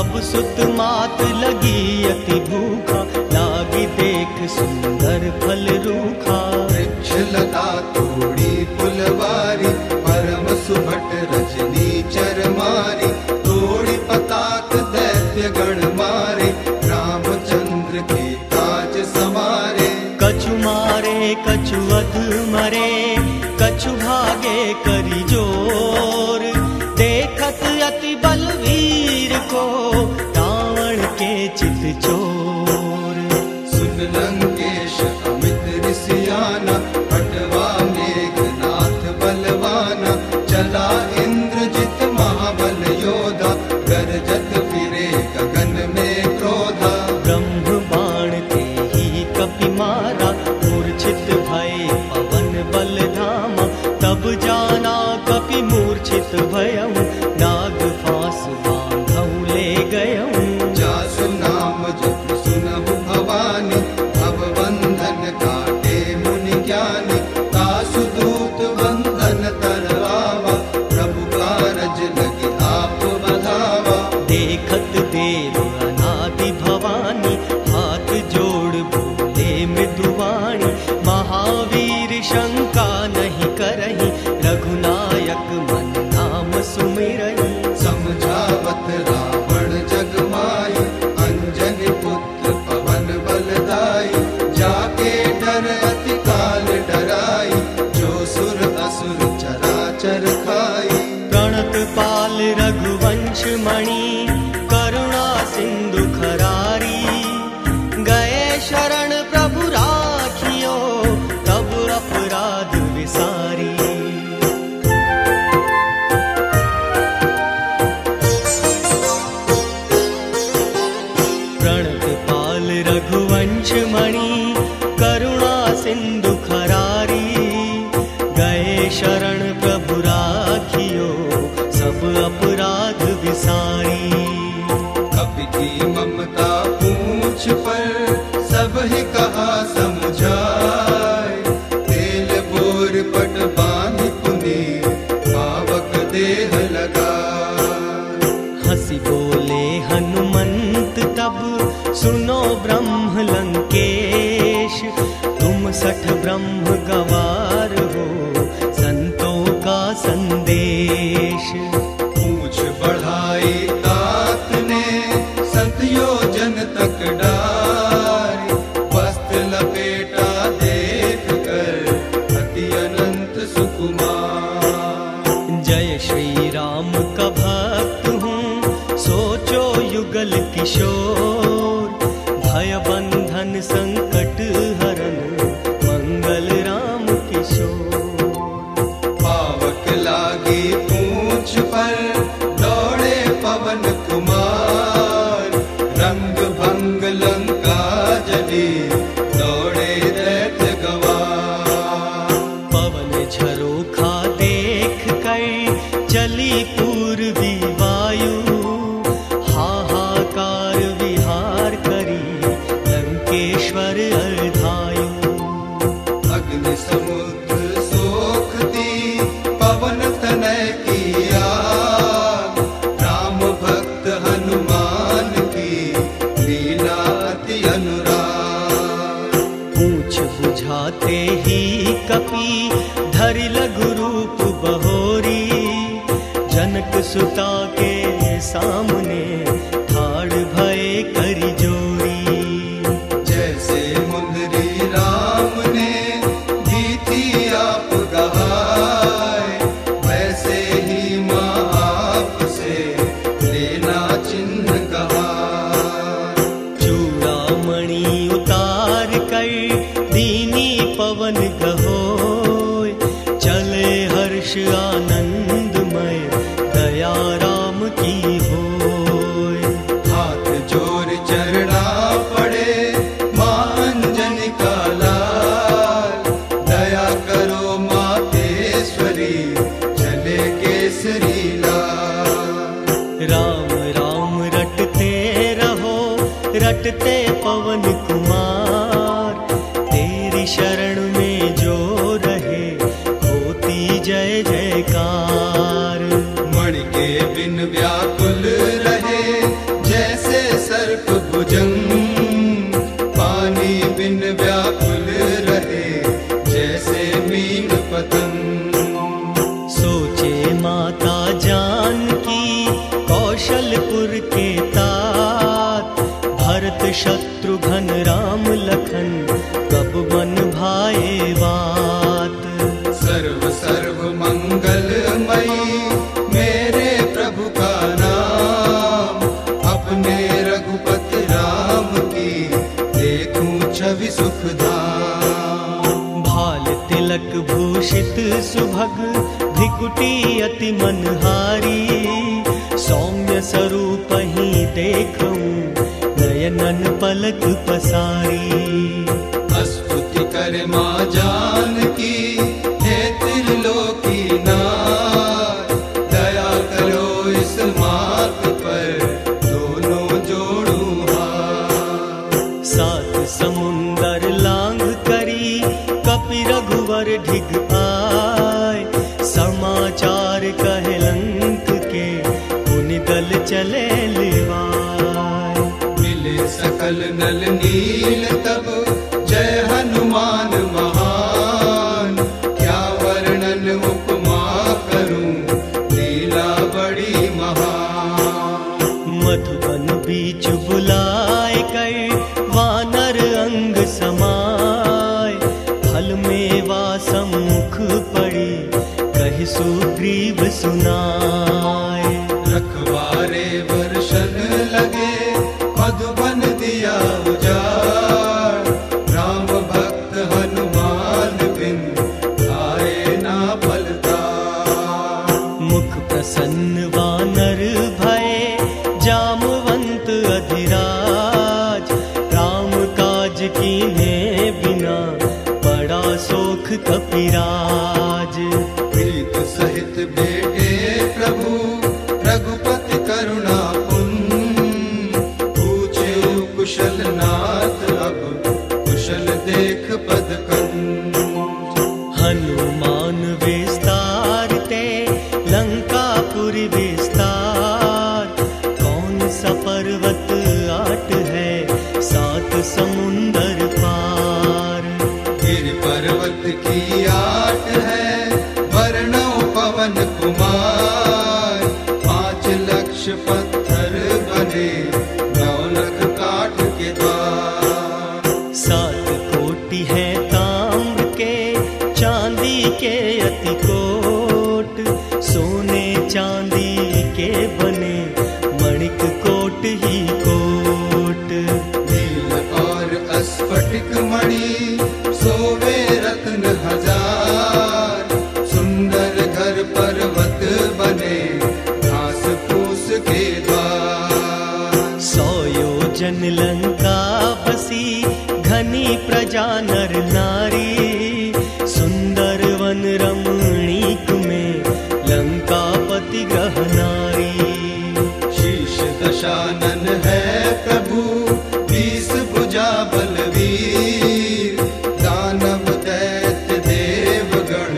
अब सुत मात लगी अति भूखा, लागी देख सुंदर फल रूखा। वृक्ष लता तोड़ी फुलवारी, परम सुभट रजनी चर मारी, तोड़ी पताक दैत्य गण मारे, रामचंद्र के काज समारे। कछु मारे कछु अध मरे, कछु भागे करी जोर, देखत अति बलवीर को, रावण के चित चोर। सुन लंकेश अमित ऋषियाना, पटवा मेघनाथ बलवाना, चला इंद्रजित महाबल योधा, गरजत फिरे गगन में क्रोधा। ब्रह्म बाण ते ही कपि मारा, मूर्छित भये पवन बल धामा। तब जाना कपि मूर्छित भयऊ, नाग फांस बांधऊ ले गयऊ। जासु नाम जप सुनहु भवानी, भव बंधन काटे मुनि ज्ञानी। तासु दूत बंधन तरवावा, प्रभु कारज लगी आप बधावा। देखत देव अनादि भवानी, हाथ जोड़ बोले मृदुवाणी। महावीर शंका नहीं करही, रघुनायक मन नाम सुमिरहि। समझावत रावण जग माई, अंजनी पुत्र पवन बलदाई। जाके डर अति काल डराई, जो सुर असुर चराचर खाई। प्रणत पाल रघुवंश मणि, करुणा सिंधु खरारी। गए शरण प्रभु राखियो, तब अपराध विसारी। प्रणत पाल रघुवंश मणि, करुणा सिंधु खरारी। गए शरण प्रभु राखियो, सब अपराध विसारी। कपि की ममता पूछ पर, सब ही कहा समझाए। तेल बोर पट बांध पुनि, पावक देह लगा। हंसी बोले हनुमंत तब, सुनो ब्रह्म लंकेश। तुम 60 ब्रह्म गवार हो, संतों का संदेश। पूछ बढ़ाई तात ने, संत योजन तक डारी। वस्त्र लपेटा देख कर, अति अनंत सुकुमार। जय श्री राम का भक्त हूँ, सोचो युगल किशोर। भय बंधन संकट हरन, मंगल राम किशोर। पावक लागी पूछ पर, दौड़े पवन कुमार। रंग भंग लंका जली, दौड़े दैत्य गवार। पवन झरोखा देख कर, चली पूर्वी वायु। हाहाकार विहार करी, लंकेश्वर अर्धायु। अग्नि समुद्र सोखती, पवन तनय की आग। राम भक्त हनुमान की, लीला अति अनुराग। पूछ बुझाते ही कपि, धरि लघु रूप बहोरी। जनक सुता के सामने, ठाड़ भय करि जोरी। जैसे मुंदरी राम ने, दी थी आप गहाय। वैसे ही माँ आपसे, लेना चिन्ह कहा। चूड़ामणि उतार कर, दीनी पवन रटते पवन कुमार, तेरी शरण में जो रहे होती जय जयकार। मणि के बिन व्याकुल रहे जैसे सर्प भुजंग, पानी बिन व्याकुल रहे जैसे मीन पतंग। सोचे माता जानकी कौशलपुर के तात, भरत शत्रुघ्न राम लखन कब बन भाए बात। सर्व सर्व मंगलमयी मेरे प्रभु का नाम, अपने रघुपति राम की देखूं छवि सुखधाम। भाल तिलक भूषित सुभग भृकुटी अति मनहारी, सौम्य स्वरूप ही देखूं नयनन पलक पसारी। स्तुति करे माँ जानकी हे त्रिलोकी नाथ, दया करो इस मात पर दोनों जोड़ूं हाथ। सात समुंदर लांघ करी कपि रघुवर ढिग आए, समाचार कहे लंक के पुनि दल चले लिवाए। मिले सकल नल नील तब जय हनुमान महान, क्या वर्णन उपमा करूं लीला बड़ी महान। मधुबन बीच बुलाए कर वानर अंग समाए, फल मेवा सम्मुख पड़ी कहि सुग्रीव सुनाए। रखवारे वर्षन लगे मधुबन दिया उजाड़, राम भक्त हनुमान बिन आए ना फलदार। मुख प्रसन्न वानर भये जामवंत अधिराज, राम काज कीन्हे बिना बड़ा शोक कपिराज। प्रीत सहित बेटे प्रभु रघुपति करुणा पुन, पूछे कुशल नाथ अब कुशल देख पद कंद। हनुमान विस्तार ते लंकापुरी विस्तार, कौन सा पर्वत आट है सात समुंदर पार। गिर पर्वत की आट है वर्णो पवन कुमार, 5 लक्ष पत्थर बने 9 लख काठ के द्वार। 7 कोटि है ताम्र के चांदी के अति कोट, सोने चांदी के बने मणिक कोट ही कोट। नील और स्फटिक मणि सोवे रत्न हजार, सुंदर घर पर्वत बने घास फूस के द्वार। 100 योजन लंका बसी घनी प्रजा नर नारी, सुंदर वन रमणीक में लंकापति ग्रह नारी। शीश दशानन है प्रभु 20 भुजा बलवीर, दानव दैत्य देवगण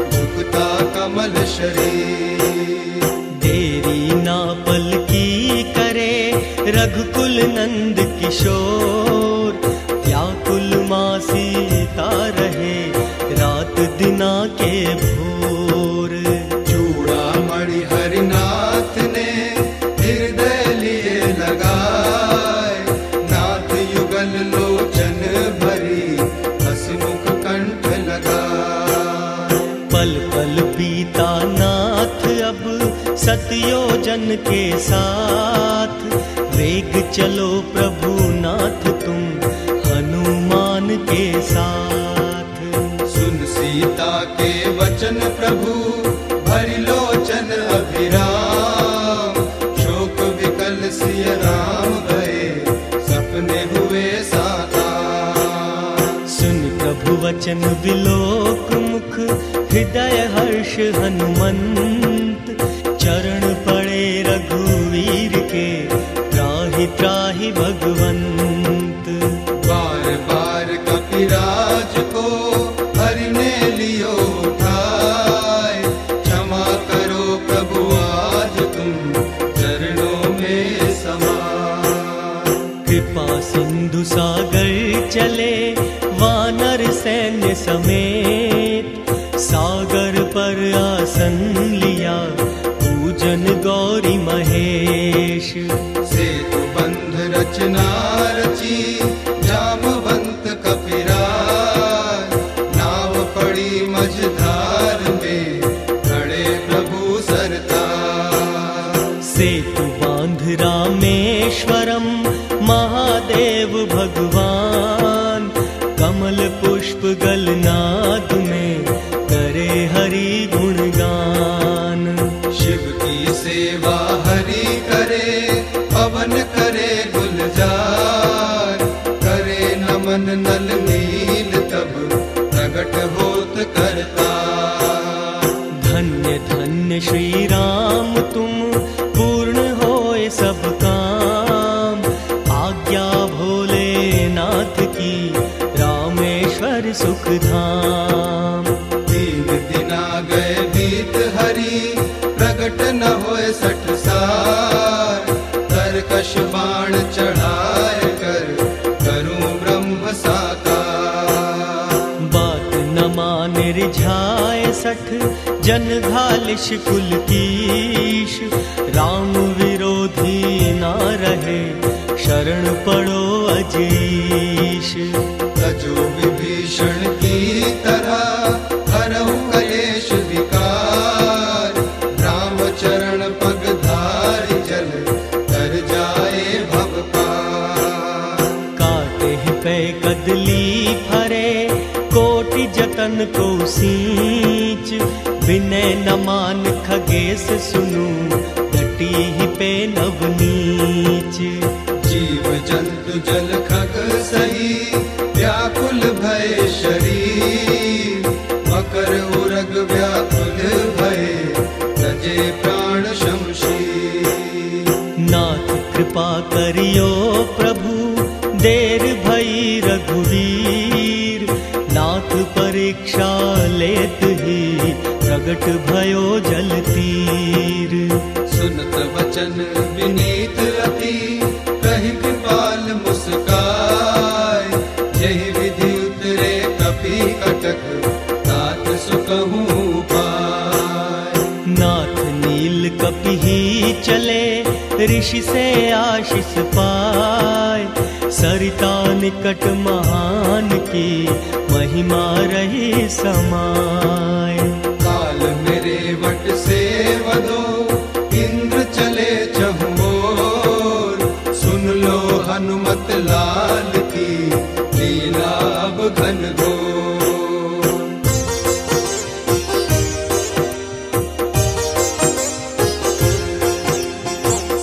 झुकता कमल शरीर। देरी ना पल की करे रघुकुल नंद किशोर, व्याकुल माँ सीता रहे रात दिना के भोर। चूड़ामणि हरिनाथ ने हृदय लिए लगाए, नाथ युगल लोचन भरी हसमुख कंठ लगाए। पल पल बीता नाथ अब सतयोजन के साथ, वेग चलो प्रभु नाथ तुम हनुमान के साथ। सुन सीता के वचन प्रभु भरि लोचन अभिराम, शोक विकल सिय राम भये सपने हुए साकार। सुन प्रभु वचन विलोक मुख हृदय हर्ष हनुमंत, चरण पड़े रघुवीर के राहि त्राहि भगवंत। बार बार कपिराज को हरि ने लियो उठाए, क्षमा करो प्रभु आज तुम चरणों में समाए। कृपा सिंधु सागर चले वानर सैन्य समेत, सागर पर आसन लिया पूजन गौरी महेश। सेतु बंध रचना रची जामवंत कपिराज, नाव पड़ी मझधार में खड़े प्रभु सरताज। सेतु बांध रामेश्वरम महादेव भगवान, कमल पुष्प गलनाद में करे हरि गुणगान। शिव की सेवा हरि करे, पवन करे गुलजार, करे नमन नल नील तब प्रगट होत करता। धन्य धन्य श्री राम तुम, पूर्ण होए सब काम। आज्ञा भोलेनाथ की रामेश्वर सुख धाम। 3 दिन आ गए बीत हरि, प्रगट न होए 60 साल। तरकश बाण चढ़ाए कर करूं ब्रह्म साकार। बात न माने रिझाए 60 जन घालिश कुलकीश। राम विरोधी ना रहे शरण पड़ो अजीश। तजो विभीषण की तरह हरहु कलेश विकार। रामचरण पग धारि जल कर जाए भव पार। काटे पे कदली फरे कोटि जतन को सींच। विनय न मान खगेश सुनु, घटी ही पे नवनीच। जीव जंतु जल खग सही, व्याकुल भय शरीर। मकर उरग व्याकुल भय, तजे प्राण शमशीर। नाथ कृपा करियो प्रभु, देर भई रघुवीर। नाथ परीक्षा लेत ही, प्रगट भयो जल तीर। सुनत वचन विनीत अति, कहि कृपाल मुस्काय। यही विधि उतरे कपि कटक, तात सुकहूँ पाय। नाथ नील कपि ही चले, ऋषि से आशीष पाय। सरिता निकट महान की, महिमा रही समाय। काल मेरे वट से वदो, इंद्र चले चहुओर। सुन लो हनुमत लाल की, लीला अब घनघोर।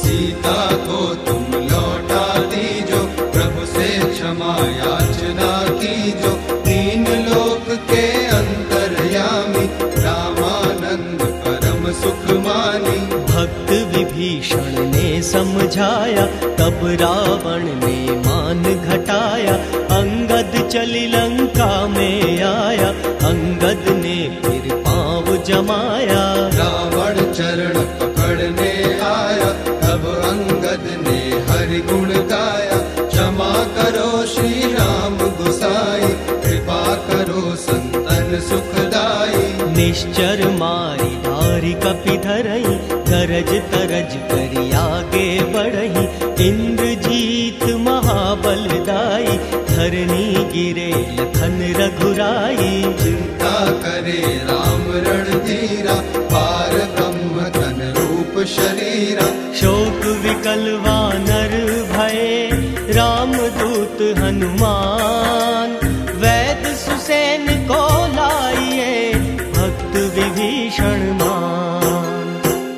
सीता को तुम लौटा दीजो, प्रभु से क्षमा याचना कीजो। 3 लोक के अंतर्यामी, रामानंद परम सुख मानी। भक्त विभीषण ने समझाया, तब रावण ने मान घटाया। अंगद चली लंका में आया, अंगद ने फिर पाँव जमाया। रावण चरण पकड़ने आया, तब अंगद ने हरि गुण गाया। क्षमा करो श्री राम गोसाई, कृपा करो संतन सुखदाई। निश्चर मारी धारी कपि धरई, गरज तरज करी आगे बढ़ही। इंद्रजीत महाबलदाई, धरनी गिरे लखन रघुराई। चिंता करे राम रणधीरा, पार ब्रह्म तन रूप शरीरा। शोक विकल वानर भये, रामदूत हनुमान। वैद सुसेन को लाइए, भक्त विभीषण मान।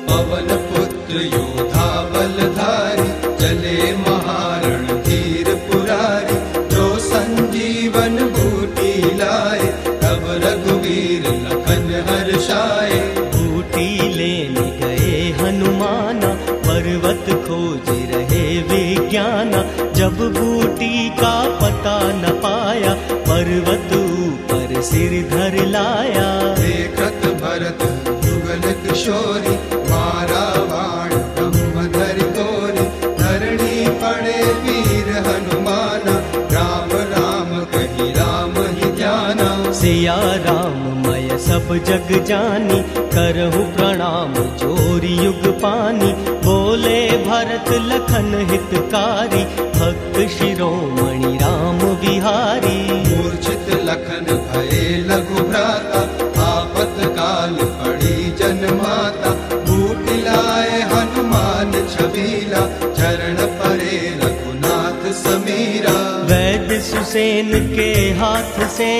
पवन पुत्र योधा बलधारी, चले महारण धीर पुरारी। जो संजीवन बूटी लाए, तब रघुवीर लखन हर्षाए। बूटी लेने गए हनुमाना, पर्वत खोज रहे विज्ञान। जाना। जब बूटी का पता न पाया, पर्वत ऊपर सिर धर लाया। देखत भरत जुगल किशोरी, मारा बाण ब्रह्मधरि तोरी। धरणी पड़े वीर हनुमाना, राम राम कही राम ही ध्याना। सिया राम मैं सब जग जानी, करहु प्रणाम जोरी युग पानी। बोले भरत लखन हितकारी, भक्त शिरोमणि राम बिहारी। मूर्छित लखन भये लघु भ्राता, आपत काल पड़ी जन माता। बूटी लाए हनुमान छबीला, चरण परे रघुनाथ समीरा। वैद्य सुसेन के हाथ से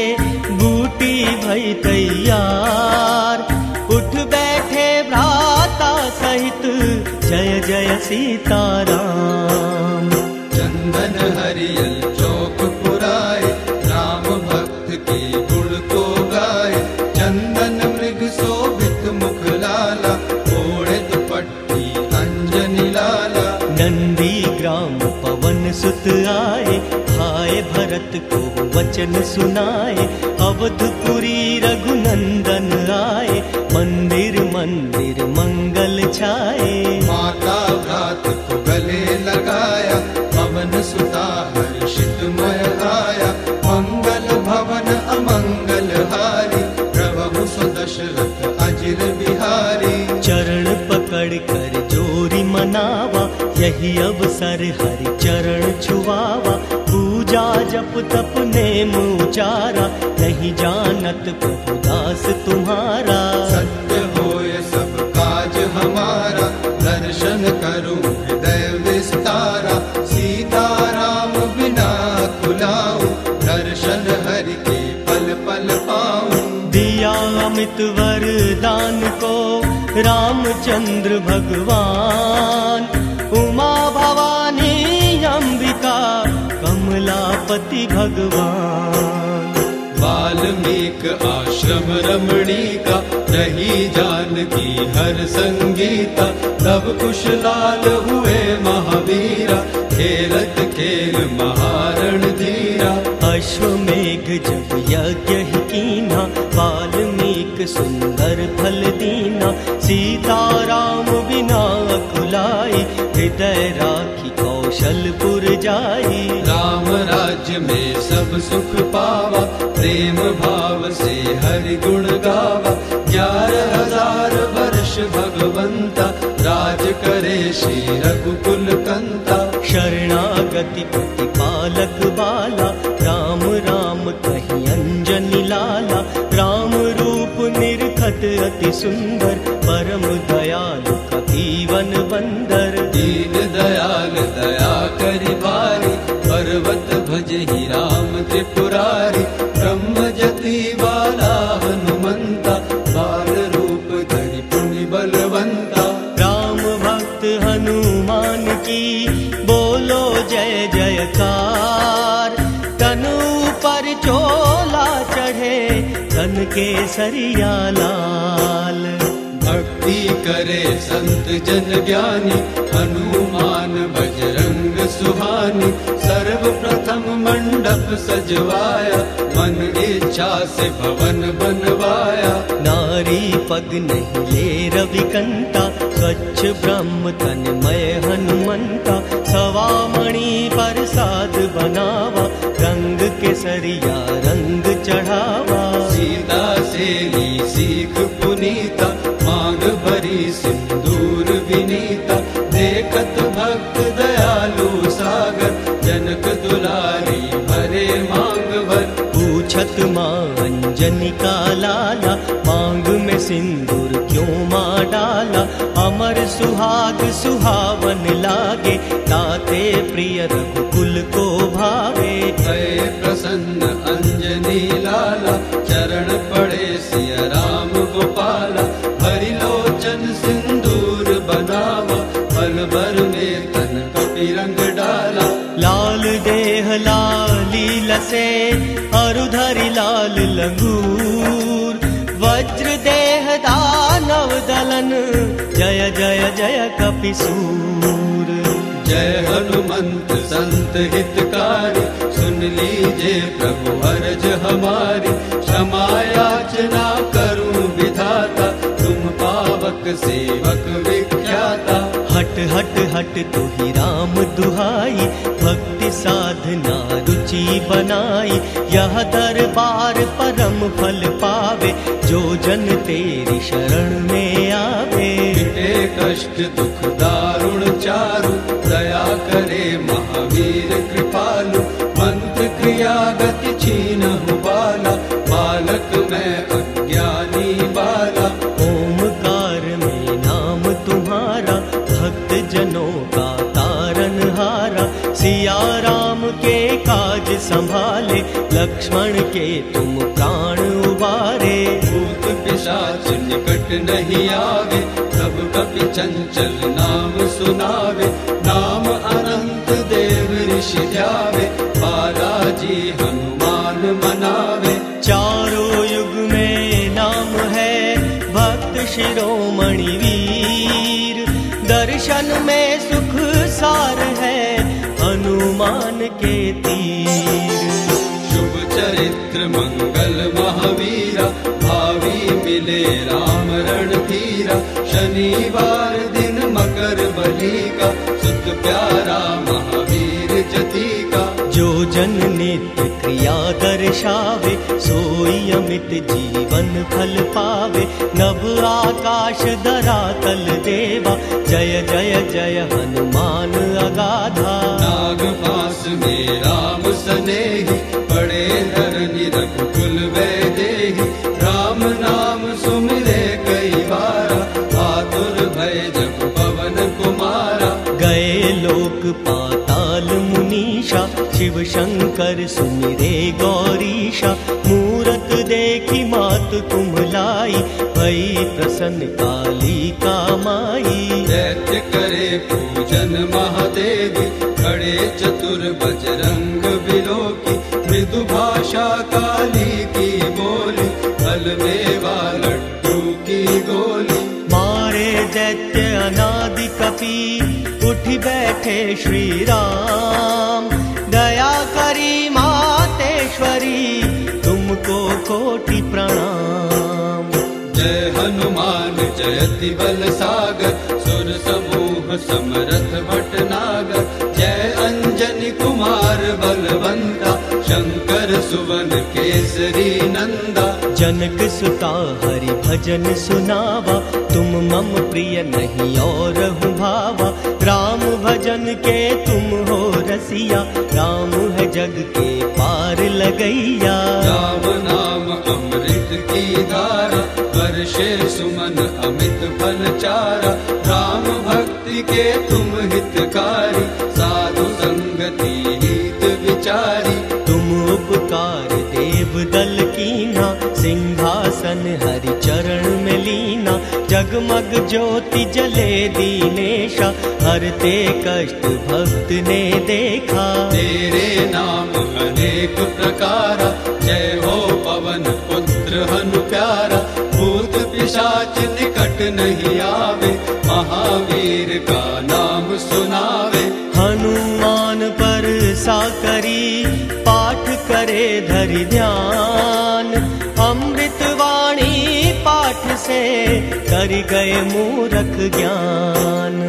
बूटी भई तैयार। उठ बैठे भ्राता सहित, जय जय सीताराम। चंदन हरियल चौक पुराए, राम भक्त के गुण को गाए। चंदन मृग शोभित मुख लाला, ओढ़े दुपट्टी अंजनी लाला। नंदी ग्राम पवन सुत आए, भाई भरत को वचन सुनाए। अवधपुरी रघुनंदन आए, मंदिर मंदिर मंगल छाए। माता भ्रात को गले लगाया, पवन सुता हर्षित मय आया। मंगल भवन अमंगल हारी, प्रभु सुदशरथ अजिर बिहारी। चरण पकड़ कर जोरी मनावा, यही अवसर हरि चरण छुआवा। पूजा जप तप नेम उचारा, नहीं जानत प्रभु दास तुम्हारा। सत्य होय सब काज हमारा, दर्शन करूं हृदय विस्तारा। सीता राम बिना कुलाऊं, दर्शन हरि के पल पल पाऊं। दिया अमित वरदान को रामचंद्र भगवान। उमा भवानी अंबिका, कमलापति भगवान। वाल्मीकि आश्रम रमणीका, रही जानकी हर संगीता। तब कुशलाल हुए महावीरा, खेलत खेल महारण धीरा। अश्वमेघ जब यज्ञ ही कीन्हा, वाल्मीकि सुंदर फल दीना। सीता राम बिना अकुलाई, हृदय राखी कौशलपुर जाई। राम राज्य में सब सुख पावा, प्रेम भाव से हरि गुण गावा। 11,000 वर्ष भगवंता, राज करे श्री रघुकुल कंता। शरणागति प्रतिपालक बाला, राम राम कहीं अंजनी लाला। राम रूप निरखत अति सुंदर, परम दयालु कपीवन बंदर। दीन दयाल दया करि भारी, पर्वत भजहि राम त्रिपुरारी। ब्रह्म जति वाला हनुमंता, बाल रूप धरि पुनि बलवंता। राम भक्त हनुमान की बोलो जय जयकार। तनु पर चोला चढ़े, तन के सरिया लाल। भक्ति करे संत जन ज्ञानी, हनुमान बजरंग सुहानी। सर्वप्रथम मंडप सजवाया, मन इच्छा से भवन बनवाया। नारी पग नहीं ले रविकंता, स्वच्छ ब्रह्म तन्मय हनुमंता। सवा मणि प्रसाद बनावा, रंग केसरिया रंग चढ़ावा। सीता से ली सीख पुनीता, मांग भरी सिंदूर विनीता। देखत भक्त दयालु सागर, जनक दुलारी भरे मांग भर। पूछत माँ अंजनी का लाला, मांग में सिंदूर क्यों माँ डाला। अमर सुहाग सुहावन लागे, ताते प्रिय रघुकुल को भावे। भय प्रसन्न अंजनी लाला, चरण पड़े सिया राम गोपाला। हरि लोचन सिंदूर बनावा, बल भर में तन कपि रंग डाला। लाल देह लाली लसे, अरुधरि लाल लंगूर। वज्र देह दानव दलन, जय जय जय कपिसूर। जय हनुमंत संत हितकारी, सुन लीजिए प्रभु अर्ज हमारी। क्षमा याचना करूं विधाता, तुम पावक सेवक विख्याता। हट हट हट तू ही राम दुहाई, भक्ति साधना रुचि बनाई। यह दरबार परम फल पावे, जो जन तेरी शरण में आवे। मिटे कष्ट दुख दारुण चारु, दया करे महावीर कृपालु। मंत्र क्रिया गति छीनहु बाला, बालक मैं अज्ञानी बाला। ओमकार में नाम तुम्हारा, भक्त जनों का तारनहारा। सिया राम के काज संभाले, लक्ष्मण के तुम प्राण उबारे। भूत पिशाच निकट नहीं आवे, सब कपि चंचल नाम सुनावे। नाम अनंत देव ऋषि ध्यावे, बालाजी हनुमान मनावे। चारों युग में नाम है भक्त शिरोमणि वीर। दर्शन में सुख सार है हनुमान के तीर। शुभ चरित्र मंगल महावीरा, भावी मिले राम रणधीरा। शनिवार दिन मकर बली का, सुत प्यारा महावीर जती का। जो जन नित्य क्रिया दर्शावे, सोई अमित जीवन फल पावे। नभ आकाश धरातल देवा, जय जय जय हनुमान अगाधा। नाग पास में राम सनेही, बड़े धरनी रघुकुल वैदेही। राम नाम सुमिरे कई बारा, आतुर भय जग पवन कुमारा। गए लोक पाताल मुनीशा, शिव शंकर सुमिरे गौरीशा। मूरत देखी मात कुम्हलाई, भई प्रसन्न कालिका माई। दैत्य करे पूजन महादेवी, खड़े चतुर बजरंग बिलोकी। मृदु भाषा काली की बोली, फल मेवा लड्डू की गोली। मारे दैत्य अनादि कपि, उठ बैठे श्री राम। दया करी मातेश्वरी, तुमको कोटि प्रणाम। जय हनुमान जयति बल सागर, सुर समूह समरथ भटनागर। जय अंजनी कुमार बलवंता, शंकर सुवन केसरी नंदा। जनक सुता हरि भजन सुनावा, तुम मम प्रिय नहीं और भावा। राम भजन के तुम हो रसिया, राम है जग के पार लगैया। राम नाम अमृत की धारा, वर्षे सुमन अमित फल चारा। राम भक्ति के तुम हितकारी, साधु संगति हित विचारी। तुम उपकार देव दल कीना, सिंहासन हरि चरण में लीना। जगमग ज्योति जले दीनेशा, हरते कष्ट भक्त ने देखा। तेरे नाम अनेक प्रकारा, जय हो पवन पुत्र हनु प्यारा। भूत पिशाच निकट नहीं आवे, महावीर का नाम सुनावे। हनुमान पर साकरी, पाठ करे धरि ध्यान। अमृत वाणी पाठ से, कर गए मूरख ज्ञान।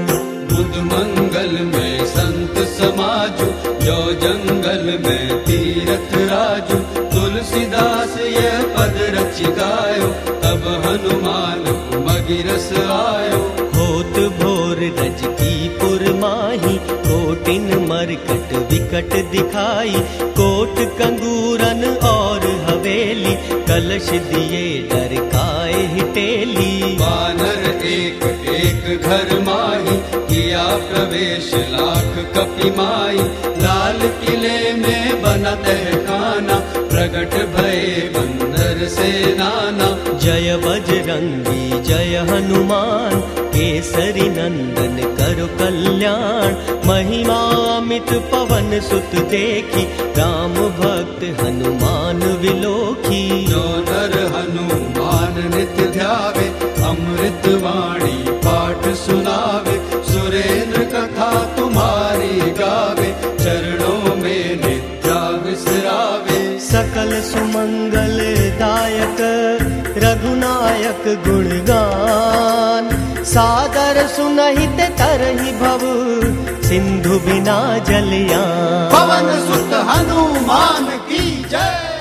बुध मंगल में संत समाजु, जो जंगल में तीरथ राजू। तुलसीदास ये पद रच गायो, तब हनुमान मगिरस आयो। होत भोर रज की पुरमाही, कोटिन मरकट विकट दिखाई। कोट कंगूरन और हवेली, कलश दिए डर काय हिटेली। वानर एक एक घर माही, किया प्रवेश लाख कपि माई। लाल किले में बना तहखाना, प्रगट भये बंदर सेनाना। जय बजरंगी जय हनुमान, केसरी नंदन करो कल्याण। महिमा अमित पवन सुत देखी, राम भक्त हनुमान विलोकी। जो नर हनुमान नित्य ध्यावे, अमृत वाणी पाठ सुनावे। सुरेंद्र कथा तुम्हारी गुणगान। सादर सुनहित तरहि भव सिंधु बिना जलयान। पवन सुत हनुमान की जय।